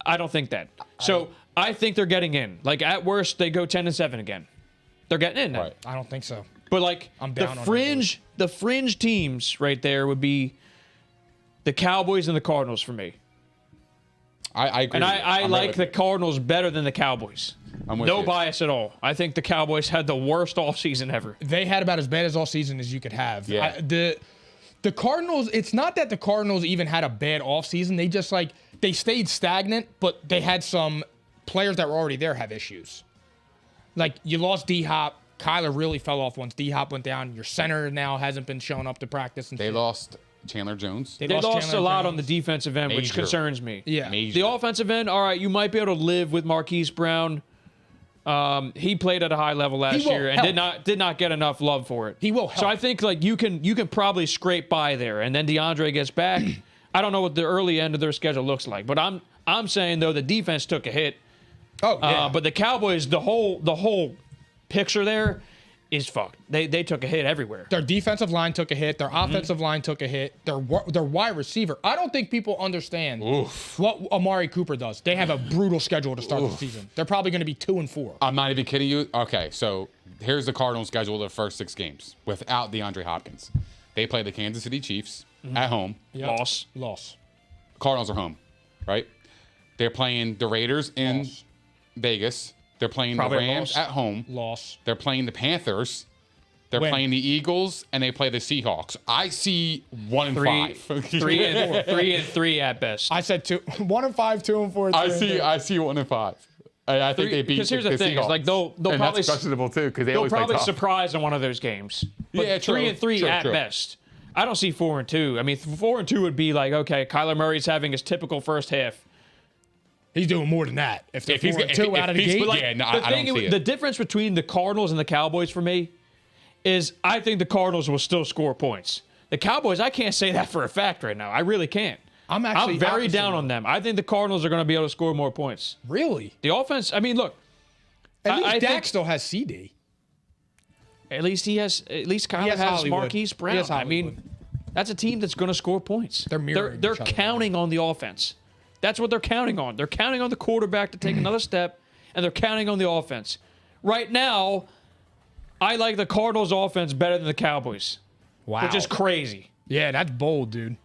I don't think that. So I think they're getting in. Like at worst, they go 10-7 again. They're getting in now. Right. I don't think so. But like I'm the down on fringe teams right there would be the Cowboys and the Cardinals for me. I agree. And with you. I I'm like with the you. Cardinals better than the Cowboys. I'm with No you. bias at all. I think the Cowboys had the worst offseason ever. They had about as bad as all season as you could have. Yeah. The Cardinals, it's not that the Cardinals even had a bad offseason. They just they stayed stagnant, but they had some players that were already there have issues. Like you lost D-Hop. Kyler really fell off once D-Hop went down. Your center now hasn't been showing up to practice. And They shit. lost Chandler Jones. They lost Chandler a lot on the Jones. defensive end, which Major. concerns me. Yeah. Major. The offensive end, all right, you might be able to live with Marquise Brown. He played at a high level last will year and help. did not get enough love for it. He will So help. I think like you can probably scrape by there, and then DeAndre gets back. I don't know what the early end of their schedule looks like, but I'm saying though the defense took a hit. Oh, yeah. But the Cowboys, the whole picture there is fucked. They took a hit everywhere. Their defensive line took a hit. Their offensive line took a hit. Their wide receiver. I don't think people understand what Amari Cooper does. They have a brutal schedule to start the season. They're probably going to be 2-4. I'm not even kidding you. Okay, so here's the Cardinals' schedule of the first 6 games without DeAndre Hopkins. They play the Kansas City Chiefs at home. Yep. Loss. Cardinals are home, right? They're playing the Raiders in Vegas. They're playing Probably the Rams at home. Loss. They're playing the Panthers. They're Win. playing the Eagles, and they play the Seahawks. I see 1-5. 3-3 at best. I said 1-5, 2-4. I see 1-5. I think they beat Because here's the thing: Seahawks. is like they'll and probably that's questionable too because they they'll always play probably tough. surprise in one of those games. But Yeah, true. 3-3 True, at true. best. I don't see 4-2. I mean, 4-2 would be like, okay, Kyler Murray's having his typical first half. He's doing more than that. If they're If he's 4-2 out of the if he's- gate. Like, Yeah, no, the I don't see it. The difference between the Cardinals and the Cowboys for me is I think the Cardinals will still score points. The Cowboys, I can't say that for a fact right now. I really can't. I'm actually very opposite down of on them. I think the Cardinals are going to be able to score more points. Really? The offense, I mean, look. At least I Dak think- still has CD. At least Kyler has has Hollywood. Marquise He Brown. has I mean, Hollywood. that's a team that's going to score points. They're mirroring They're each other. counting on the offense. That's what they're counting on. They're counting on the quarterback to take another step, and they're counting on the offense. Right now, I like the Cardinals' offense better than the Cowboys, Wow. which is crazy. Yeah, that's bold, dude.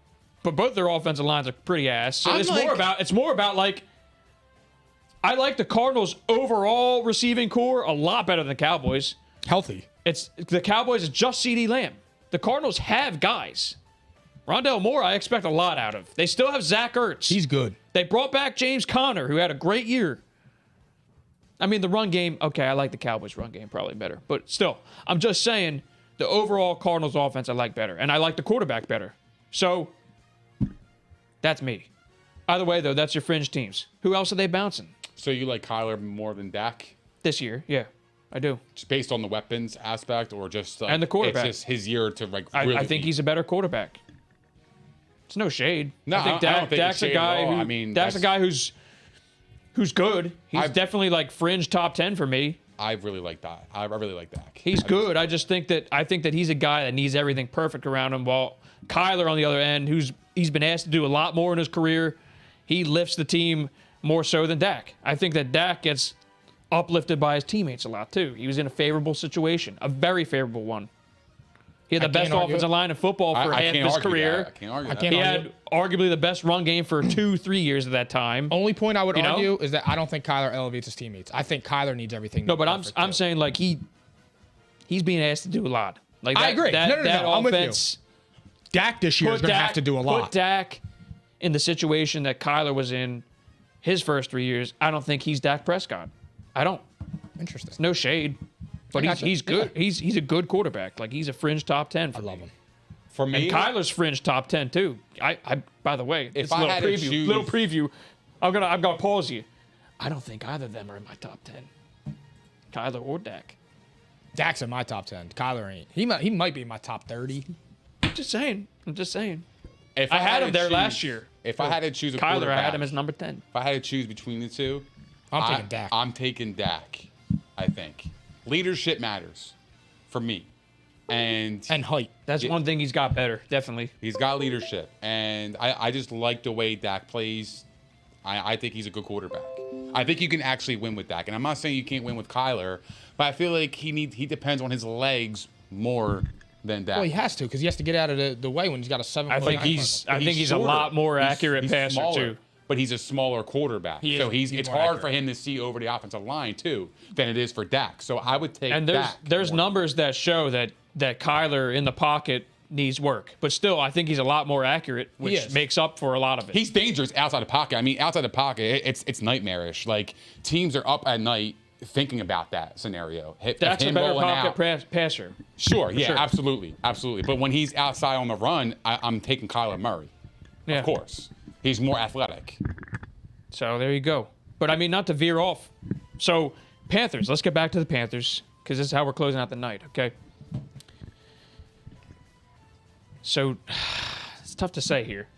But both their offensive lines are pretty ass. So I'm it's like- more about like I like the Cardinals' overall receiving core a lot better than the Cowboys. Healthy. It's the Cowboys is just CeeDee Lamb. The Cardinals have guys. Rondale Moore, I expect a lot out of. They still have Zach Ertz. He's good. They brought back James Conner, who had a great year. I mean, the run game, okay, I like the Cowboys' run game probably better. But still, I'm just saying the overall Cardinals offense I like better. And I like the quarterback better. So, that's me. Either way, though, that's your fringe teams. Who else are they bouncing So you like Kyler more than Dak, this year? Yeah, I do. just based on the weapons aspect, or just like, And the quarterback. It's just his year to like really. I think beat? he's a better quarterback. It's no shade. No, I think I don't think it's Dak's a shade at guy all. who, I mean, Dak's a that's- guy who's good. He's I've- definitely like fringe top 10 for me. I really like that. I really like Dak. He's good. I think that he's a guy that needs everything perfect around him. While Kyler on the other end, he's been asked to do a lot more in his career, he lifts the team more so than Dak. I think that Dak gets uplifted by his teammates a lot too. He was in a favorable situation, a very favorable one. He had the best can't argue offensive it. line in football for I half can't his argue career. that. I can't argue that. can't He argue had arguably the best run game for 2-3 years of that time. Only point I would You know? argue is that I don't think Kyler elevates his teammates. I think Kyler needs everything. No, but perfect, I'm too. saying like he's being asked to do a lot. Like I agree. That, No, that I'm with you. offense. Dak this year is Put going to Dak have to do a lot. Put Dak in the situation that Kyler was in his first 3 years. I don't think he's Dak Prescott. I don't. Interesting. No shade, but I gotcha. he's good. Yeah. He's a good quarterback. Like he's a fringe top 10. For I love him. For me, And Kyler's fringe top 10 too. I by the way, it's a I little had to preview. choose- Little preview. I'm gonna pause you. I don't think either of them are in my top 10. Kyler or Dak. Dak's in my top 10. Kyler ain't. He might be in my top 30. I'm just saying. if I had to him there choose- last year. If I had to choose a Kyler, I quarterback, had him as number 10. if I had to choose between the two, I'm taking Dak. I'm taking Dak. I think leadership matters for me, and And height. That's one thing he's got better, definitely. he's got leadership, and I just like the way Dak plays. I think he's a good quarterback. I think you can actually win with Dak, and I'm not saying you can't win with Kyler, but I feel like he depends on his legs more than Dak. Well, he has to because he has to get out of the way when he's got a 7. I think he's a shorter. lot more He's- accurate he's passer smaller, too. but he's a smaller quarterback. He is. So He's it's more hard accurate. for him to see over the offensive line too than it is for Dak. So I would take And Dak. there's more. numbers that show that Kyler in the pocket needs work, but still, I think he's a lot more accurate, which is. makes up for a lot of it. He's dangerous outside the pocket. I mean, outside the pocket, it's nightmarish. Like teams are up at night thinking about that scenario. That's a him better rolling pocket out. passer. Sure, yeah, sure. absolutely. But when he's outside on the run, I'm taking Kyler Murray. Yeah. Of course, he's more athletic. So there you go. But I mean, not to veer off. So Panthers. Let's get back to the Panthers because this is how we're closing out the night. Okay. So it's tough to say here.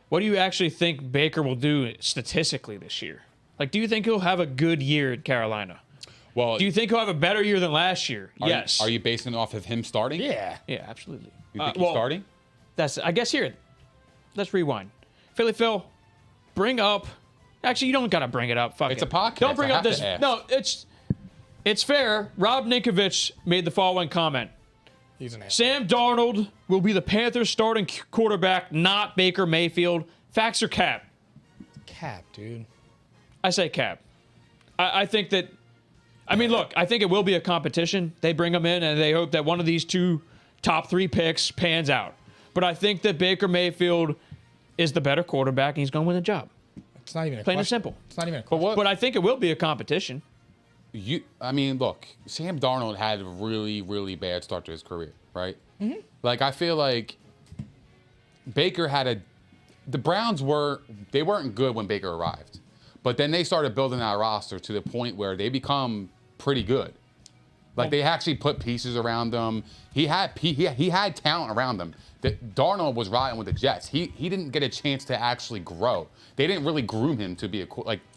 What do you actually think Baker will do statistically this year? Like, do you think he'll have a good year at Carolina? Well, Do you think he'll have a better year than last year? Yes. Are you basing it off of him starting? Yeah. Yeah, absolutely. You think he's starting? I guess here. Let's rewind. Philly Phil, bring up. Actually, you don't gotta bring it up. Fuck It's it. a podcast. Don't bring I up have this. to ask. No, it's fair. Rob Ninkovich made the following comment. He's an ass. Sam Darnold will be the Panthers' starting quarterback, not Baker Mayfield. Facts or cap? Cap, dude. I say cap. I think that. I mean, look. I think it will be a competition. They bring them in, and they hope that one of these two top 3 picks pans out. But I think that Baker Mayfield is the better quarterback, and he's going to win the job. It's not even a Plain and question. simple. It's not even a But question. what? But I think it will be a competition. I mean, look, Sam Darnold had a really, really bad start to his career, right? Mm-hmm. Like, I feel like Baker had the Browns weren't good when Baker arrived. But then they started building that roster to the point where they become pretty good. Like, they actually put pieces around them. He had talent around them. Darnold was riding with the Jets. He didn't get a chance to actually grow. They didn't really groom him to be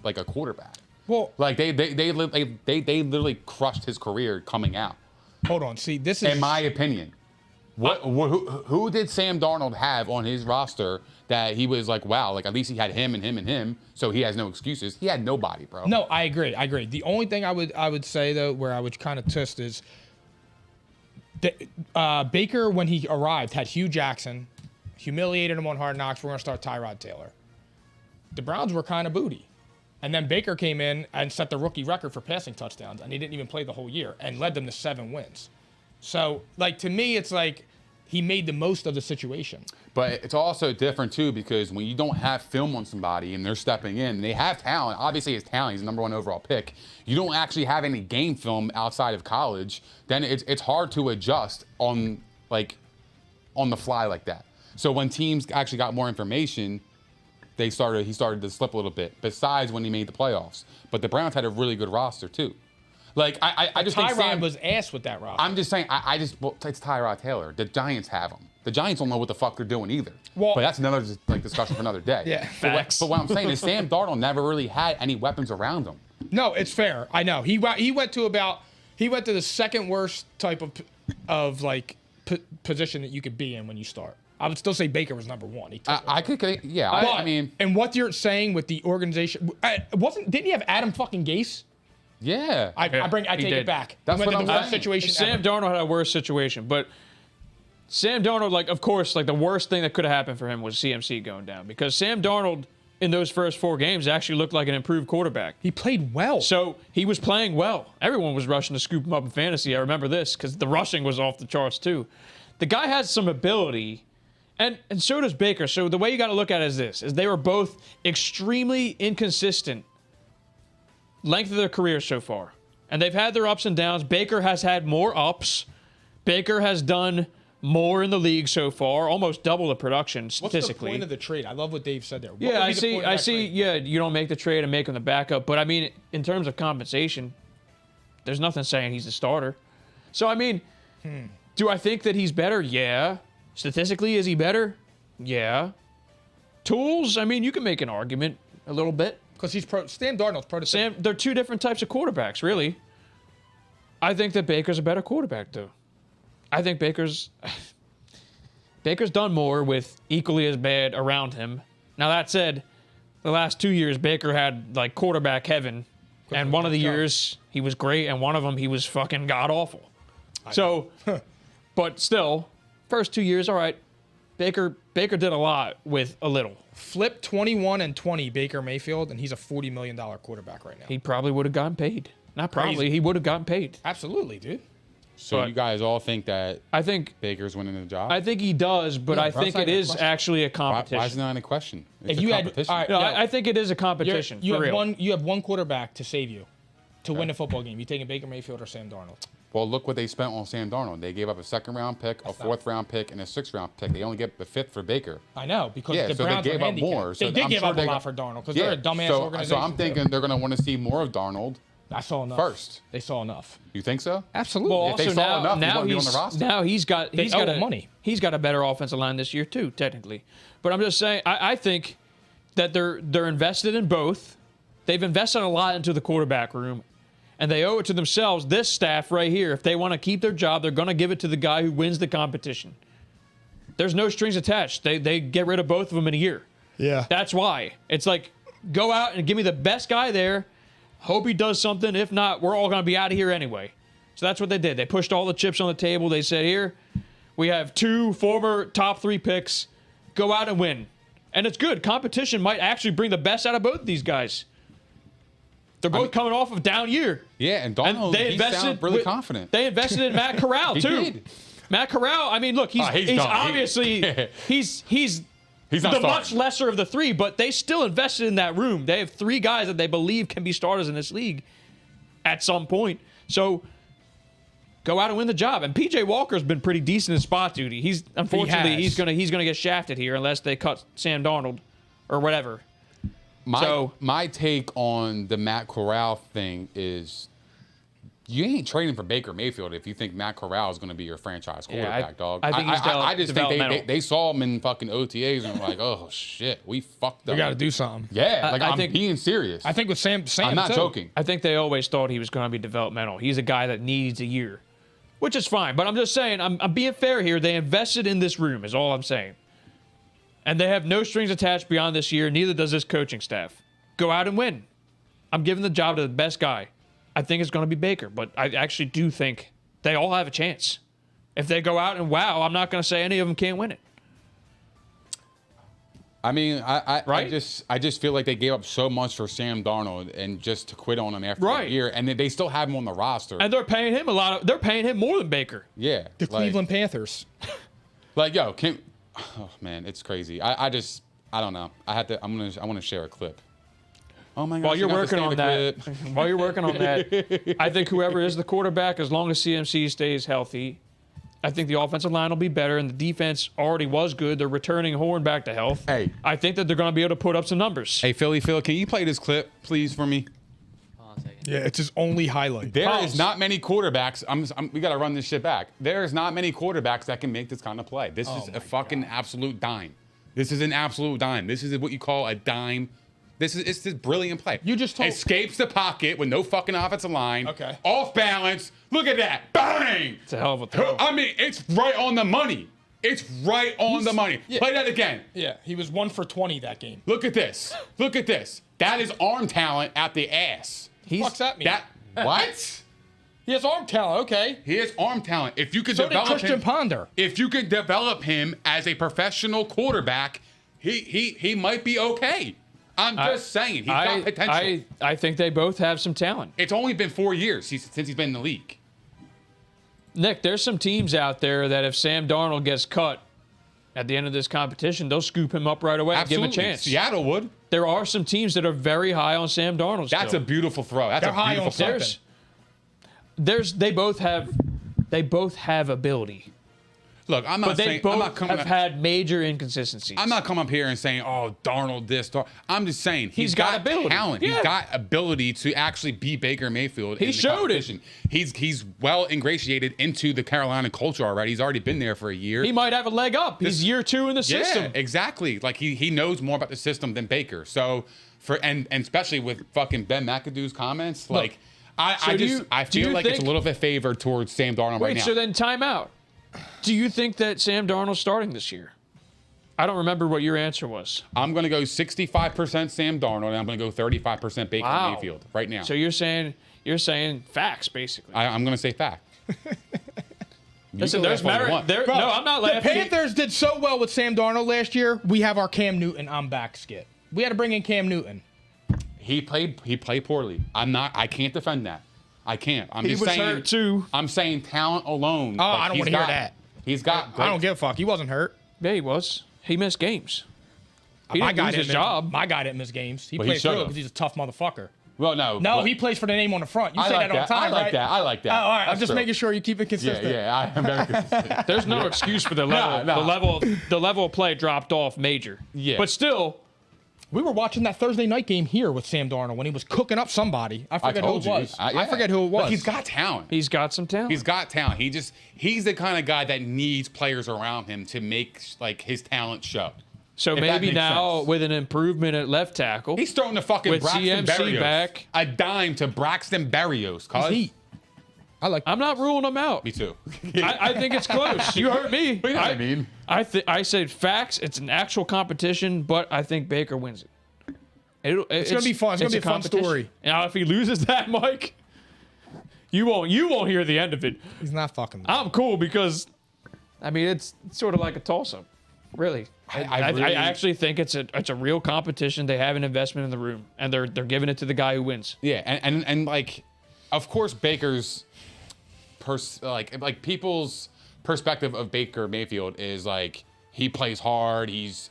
like a quarterback. Well, Like they literally crushed his career coming out. hold on. See, this is In my opinion, who did Sam Darnold have on his roster that he was like, wow, like at least he had him and him and him, so he has no excuses. He had nobody, bro. No, I agree. The only thing I would say though, where I would kind of twist is, Baker when he arrived had Hugh Jackson, humiliated him on Hard Knocks. We're gonna start Tyrod Taylor. The Browns were kind of booty, and then Baker came in and set the rookie record for passing touchdowns, and he didn't even play the whole year and led them to 7 wins. So, like, to me, it's like he made the most of the situation. But it's also different too because when you don't have film on somebody and they're stepping in, they have talent. Obviously, his talent, he's the #1 overall pick. You don't actually have any game film outside of college. Then it's hard to adjust on the fly like that. So when teams actually got more information, he started to slip a little bit. Besides when he made the playoffs, but the Browns had a really good roster too. Like I just think Tyrod was ass with that roster. I'm just saying, it's Tyrod Taylor. The Giants have him. The Giants don't know what the fuck they're doing either. Well- but that's another discussion for another day. Yeah. But what I'm saying is Sam Darnold never really had any weapons around him. No, it's fair. I know. He went to the second worst type of position that you could be in when you start. I would still say Baker was #1. He took it. Yeah. But- I mean, and what you're saying with the organization, didn't he have Adam fucking Gase? yeah. I take he it did. back. That's He went what to the I'm worst saying. situation Sam ever. Darnold had a worse situation, but Sam Darnold, of course, the worst thing that could have happened for him was CMC going down because Sam Darnold in those first 4 games actually looked like an improved quarterback. He played well. So he was playing well. Everyone was rushing to scoop him up in fantasy. I remember this because the rushing was off the charts too. The guy has some ability, and so does Baker. So the way you got to look at it is this: is they were both extremely inconsistent length of their career so far, and they've had their ups and downs. Baker has had more ups. Baker has done more in the league so far, almost double the production What's the statistically. point of the trade? I love what Dave said there. What Yeah, would I be the see. point of I that see. trade? Yeah, you don't make the trade and make him the backup. But I mean, in terms of compensation, there's nothing saying he's the starter. So I mean, do I think that he's better? Yeah. Statistically, is he better? Yeah. Tools? I mean, you can make an argument a little bit. Because Sam Darnold's prototype. Sam, they're 2 different types of quarterbacks, really. I think that Baker's a better quarterback, though. I think Baker's done more with equally as bad around him. Now, that said, the last 2 years, Baker had, quarterback heaven. And one of the years, he was great, and one of them, he was fucking god-awful. So, but still, first 2 years, all right. Baker did a lot with a little. Flip 21 and 20 Baker Mayfield, and he's a $40 million quarterback right now. He probably would have gotten paid. Not probably, Crazy. he would have gotten paid. Absolutely, dude. So But- you guys all think that I think Baker's winning the job? I think he does, but Yeah, I bro, think it's not it even a is question. actually a why competition. is it not a question? It's If a you had- competition. all right, No, Yeah. I think it is a competition. You for real. have one quarterback to save you, to win a football game. You taking Baker Mayfield or Sam Darnold? Well, look what they spent on Sam Darnold. They gave up a 2nd-round pick, a 4th-round pick, and a 6th-round pick. They only get the 5th for Baker. I know, because Yeah, the so they Browns gave were up handicapped. more. So They did I'm give sure up a they lot got- for Darnold because they're a dumbass so organization. I'm thinking they're going to want to see more of Darnold I saw enough. first. They saw enough. You think so? Absolutely. Well, If they also saw enough, he now wouldn't be on he's the roster. now he's got They he's owe got him money. He's got a better offensive line this year too, technically. But I'm just saying, I think that they're invested in both. They've invested a lot into the quarterback room, and they owe it to themselves, this staff right here, if they want to keep their job, they're going to give it to the guy who wins the competition. There's no strings attached. They get rid of both of them in a year. Yeah. That's why. It's like, go out and give me the best guy there. Hope he does something. If not, we're all going to be out of here anyway. So that's what they did. They pushed all the chips on the table. They said, here, we have 2 former top 3 picks. Go out and win. And it's good. Competition might actually bring the best out of both of these guys. They're both coming off of down year. Yeah, and Donald, he sounded really confident. They invested in Matt Corral, too. He did. Matt Corral, I mean, look, he's obviously he's not the starting. much lesser of the 3, but they still invested in that room. They have 3 guys that they believe can be starters in this league at some point. So go out and win the job. And PJ Walker's been pretty decent in spot duty. He's he's gonna get shafted here unless they cut Sam Darnold or whatever. My take on the Matt Corral thing is, you ain't trading for Baker Mayfield if you think Matt Corral is going to be your franchise quarterback, dog. I think I just think they saw him in fucking OTAs and were like, oh shit, we fucked up. We got to do something. Yeah, like I'm being serious. I think with Sam I'm not too. joking. I think they always thought he was going to be developmental. He's a guy that needs a year, which is fine. But I'm just saying, I'm being fair here. They invested in this room is all I'm saying. And they have no strings attached beyond this year. Neither does this coaching staff. Go out and win. I'm giving the job to the best guy. I think it's going to be Baker, but I actually do think they all have a chance. If they go out and wow, I'm not going to say any of them can't win it. I mean, I just feel like they gave up so much for Sam Darnold and just to quit on him after a year, and they still have him on the roster. And they're paying him they're paying him more than Baker. Yeah, The Cleveland Panthers. Oh man, it's crazy. I don't know. I want to share a clip. Oh my God! While you're working on that, I think whoever is the quarterback, as long as CMC stays healthy, I think the offensive line will be better, and the defense already was good. They're returning Horn back to health. Hey. I think that they're going to be able to put up some numbers. Hey, Phil, can you play this clip, please, for me? Hold on a second. Yeah, it's his only highlight. There is not many quarterbacks. We got to run this shit back. There is not many quarterbacks that can make this kind of play. This is a fucking absolute dime. This is an absolute dime. This is what you call a dime. It's this brilliant play. You just told escapes the pocket with no fucking offensive line. Okay. Off balance. Look at that. Bang! It's a hell of a throw. I mean, it's right on the money. It's right on the money. Yeah. Play that again. Yeah, he was 1 for 20 that game. Look at this. Look at this. That is arm talent at the ass. What's that mean? What? He has arm talent, okay. He has arm talent. If you could So did develop Christian him, Ponder. if you could develop him as a professional quarterback, he might be okay. I'm just saying, he's got potential. I think they both have some talent. It's only been 4 years since he's been in the league. Nick, there's some teams out there that if Sam Darnold gets cut at the end of this competition, they'll scoop him up right away and give him a chance. Seattle would. There are some teams that are very high on Sam Darnold still. That's a beautiful throw. That's They're a high beautiful on throw. something. They both have ability. Look, I'm not But they saying both I'm not coming have had major inconsistencies. I'm not coming up here and saying, "Oh, Darnold this." I'm just saying he's got got ability. talent. Yeah. He's got ability to actually be Baker Mayfield. He in the showed it. competition. He's well ingratiated into the Carolina culture already. He's already been there for a year. He might have a leg up. He's year 2 in the system. Yeah, exactly. Like he knows more about the system than Baker. So and especially with fucking Ben McAdoo's comments, like I feel like it's a little bit favored towards Sam Darnold right now. So then time out. Do you think that Sam Darnold's starting this year? I don't remember what your answer was. I'm going to go 65% Sam Darnold, and I'm going to go 35% Baker Mayfield right now. So you're saying facts, basically. I'm going to say fact. Listen, there's merit. No, I'm not laughing. The Panthers did so well with Sam Darnold last year. We have our Cam Newton I'm back skit. We had to bring in Cam Newton. He played poorly. I can't defend that. I can't. He was hurt too. I'm saying talent alone. Oh, I don't want to hear that. He's got. I don't give a fuck. He wasn't hurt. Yeah, he was. He missed games. He didn't lose his job. My guy didn't miss games. He Well, he plays through it should've. because he's a tough motherfucker. Well, no. No, he plays for the name on the front. You say that all the time, right? I like that. Oh, all right. I'm That's just true. making sure you keep it consistent. Yeah, I am very consistent. There's no excuse for the level. The level of play dropped off major. Yeah. But still, We were watching that Thursday night game here with Sam Darnold when he was cooking up somebody. I forget who it was. I forget who it was. But he's got talent. he's got some talent. He's got talent. He's the kind of guy that needs players around him to make like his talent show. So If that maybe makes now sense. with an improvement at left tackle, He's throwing the fucking with Braxton CMC Berrios. back. A dime to Braxton Berrios. Cuz. Heat. I like. I'm not ruling him out. Me too. I think it's close. You heard me. You know what I mean? I said facts. It's an actual competition, but I think Baker wins it. It's gonna be fun. It's gonna be a fun competition. story. Now, if he loses that, Mike, you won't hear the end of it. He's not fucking. I'm cool because, I mean, it's sort of like a toss-up, really. I really- actually think it's a real competition. They have an investment in the room, and they're giving it to the guy who wins. Yeah, and like, of course, Baker's like people's perspective of Baker Mayfield is like he plays hard, he's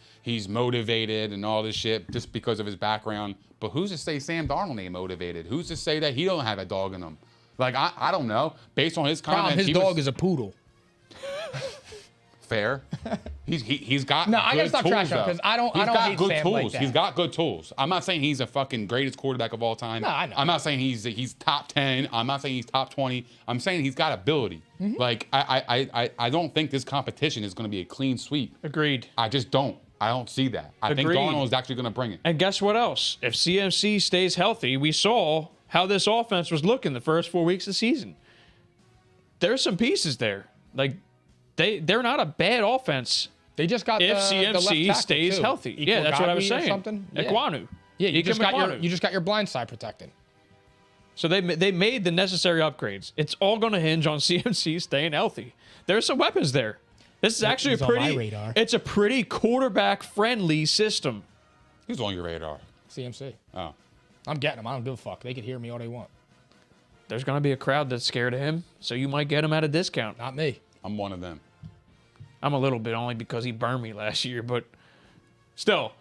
motivated and all this shit just because of his background. But who's to say Sam Darnold ain't motivated? Who's to say that he don't have a dog in him? Like I don't know. Based on his comments, His dog is a poodle. fair. He's got No, I gotta good stop tools, trashing him, though. 'cause I don't He's got hate good Sam tools. like that. He's got good tools. I'm not saying he's a fucking greatest quarterback of all time. No, I know. I'm not saying he's top 10. I'm not saying he's top 20. I'm saying he's got ability. Mm-hmm. Like I don't think this competition is going to be a clean sweep. Agreed. I just don't. I don't see that. I think Agreed. Darnold is actually going to bring it. And guess what else? If CMC stays healthy, we saw how this offense was looking the first 4 weeks of the season. There's some pieces there. Like they're not a bad offense They just got if the left CMC tackle, stays too. healthy. Yeah, that's what I was Ikwagami or saying. something? Yeah. Ekwonu. Yeah, you just Ekwonu. got your blind side protected. So they made the necessary upgrades. It's all going to hinge on CMC staying healthy. There's some weapons there. This is actually He's a on my pretty. radar. It's a pretty quarterback friendly system. Who's on your radar? CMC. Oh, I'm getting him. I don't give a fuck. They can hear me all they want. There's going to be a crowd that's scared of him, so you might get him at a discount. Not me. I'm one of them. I'm a little bit only because he burned me last year, but still,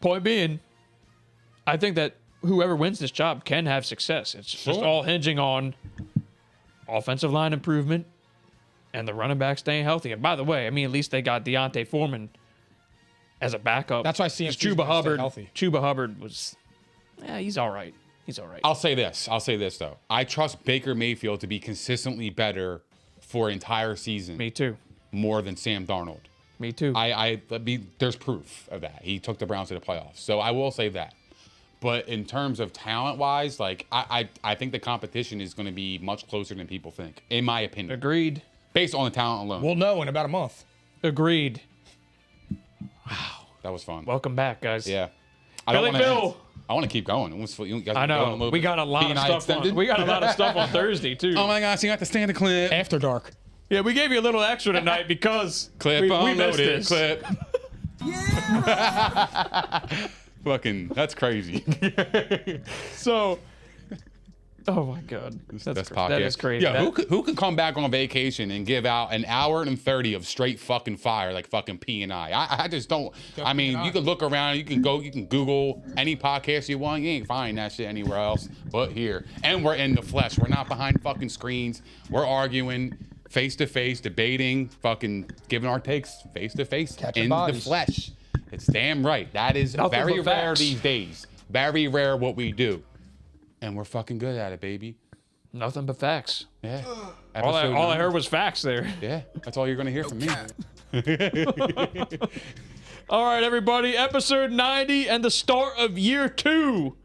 point being, I think that whoever wins this job can have success. It's just Sure. all hinging on offensive line improvement and the running back staying healthy. And by the way, I mean, at least they got Deontay Foreman as a backup. That's why CMC 's Chuba gonna stay Hubbard. healthy. Chuba Hubbard was, he's all right. He's all right. I'll say this though. I trust Baker Mayfield to be consistently better for entire season. Me too. More than Sam Darnold. Me too. I mean, there's proof of that. He took the Browns to the playoffs, so I will say that. But in terms of talent-wise, like I think the competition is going to be much closer than people think, in my opinion, Agreed. based on the talent alone. We'll know in about a month. Agreed. That was fun. Welcome back, guys. Yeah. I Billy wanna Bill. end. I want to keep going. You guys I going know. little We bit. got a lot of P&I stuff extended? on. We got a lot of stuff on Thursday too. Oh my gosh, you got to stand the clip. After dark. Yeah, we gave you a little extra tonight because Clip we unloaded. missed this. Clip. Fucking, that's crazy. So, oh my god, That's that is crazy. Yeah, That- who could come back on vacation and give out an hour and 30 of straight fucking fire like fucking P&I? I just don't. I mean, P&I. you can look around, you can Google any podcast you want. You ain't find that shit anywhere else but here. And we're in the flesh. We're not behind fucking screens. We're arguing face to face, debating, fucking giving our takes face to face Catching in the bodies. flesh. It's damn right. That is Nothing very but rare facts. these days. Very rare what we do. And we're fucking good at it, baby. Nothing but facts. Yeah. All I Episode heard was facts there. Yeah, that's all you're gonna hear from me. All right, everybody. Episode 90 and the start of year 2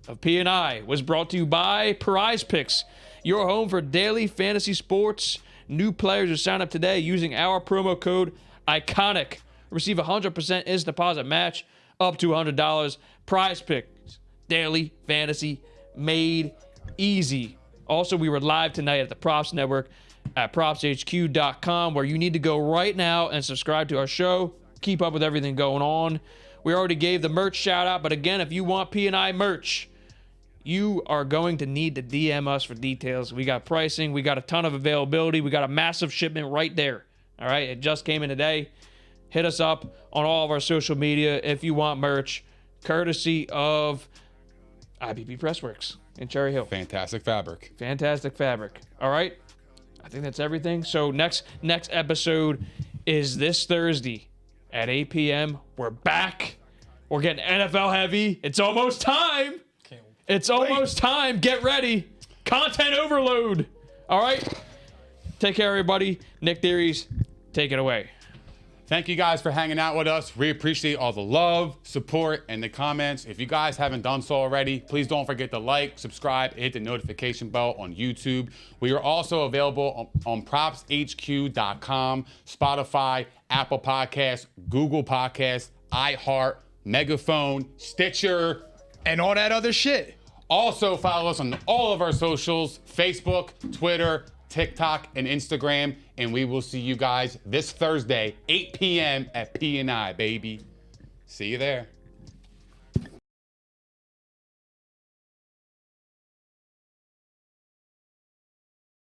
of P&I was brought to you by Prize Picks, your home for daily fantasy sports. New players who sign up today using our promo code ICONIC receive a 100% instant deposit match up to $100. Prize Picks, daily fantasy made easy. Also, we were live tonight at the Props Network at propshq.com, where you need to go right now and subscribe to our show. Keep up with everything going on. We already gave the merch shout out, but again, if you want P&I merch, you are going to need to DM us for details. We got pricing. We got a ton of availability. We got a massive shipment right there. All right, it just came in today. Hit us up on all of our social media if you want merch, courtesy of IBP Pressworks in Cherry Hill. Fantastic fabric. Fantastic fabric. All right. I think that's everything. So next episode is this Thursday at 8 p.m. We're back. We're getting NFL heavy. It's almost time. It's almost time. Get ready. Content overload. All right. Take care, everybody. Nick Theories, take it away. Thank you guys for hanging out with us. We appreciate all the love, support, and the comments. If you guys haven't done so already, please don't forget to like, subscribe, hit the notification bell on YouTube. We are also available on propshq.com, Spotify, Apple Podcasts, Google Podcasts, iHeart, Megaphone, Stitcher, And all that other shit. Also, follow us on all of our socials, Facebook, Twitter, TikTok, and Instagram. And we will see you guys this Thursday, 8 p.m. at P&I, baby. See you there.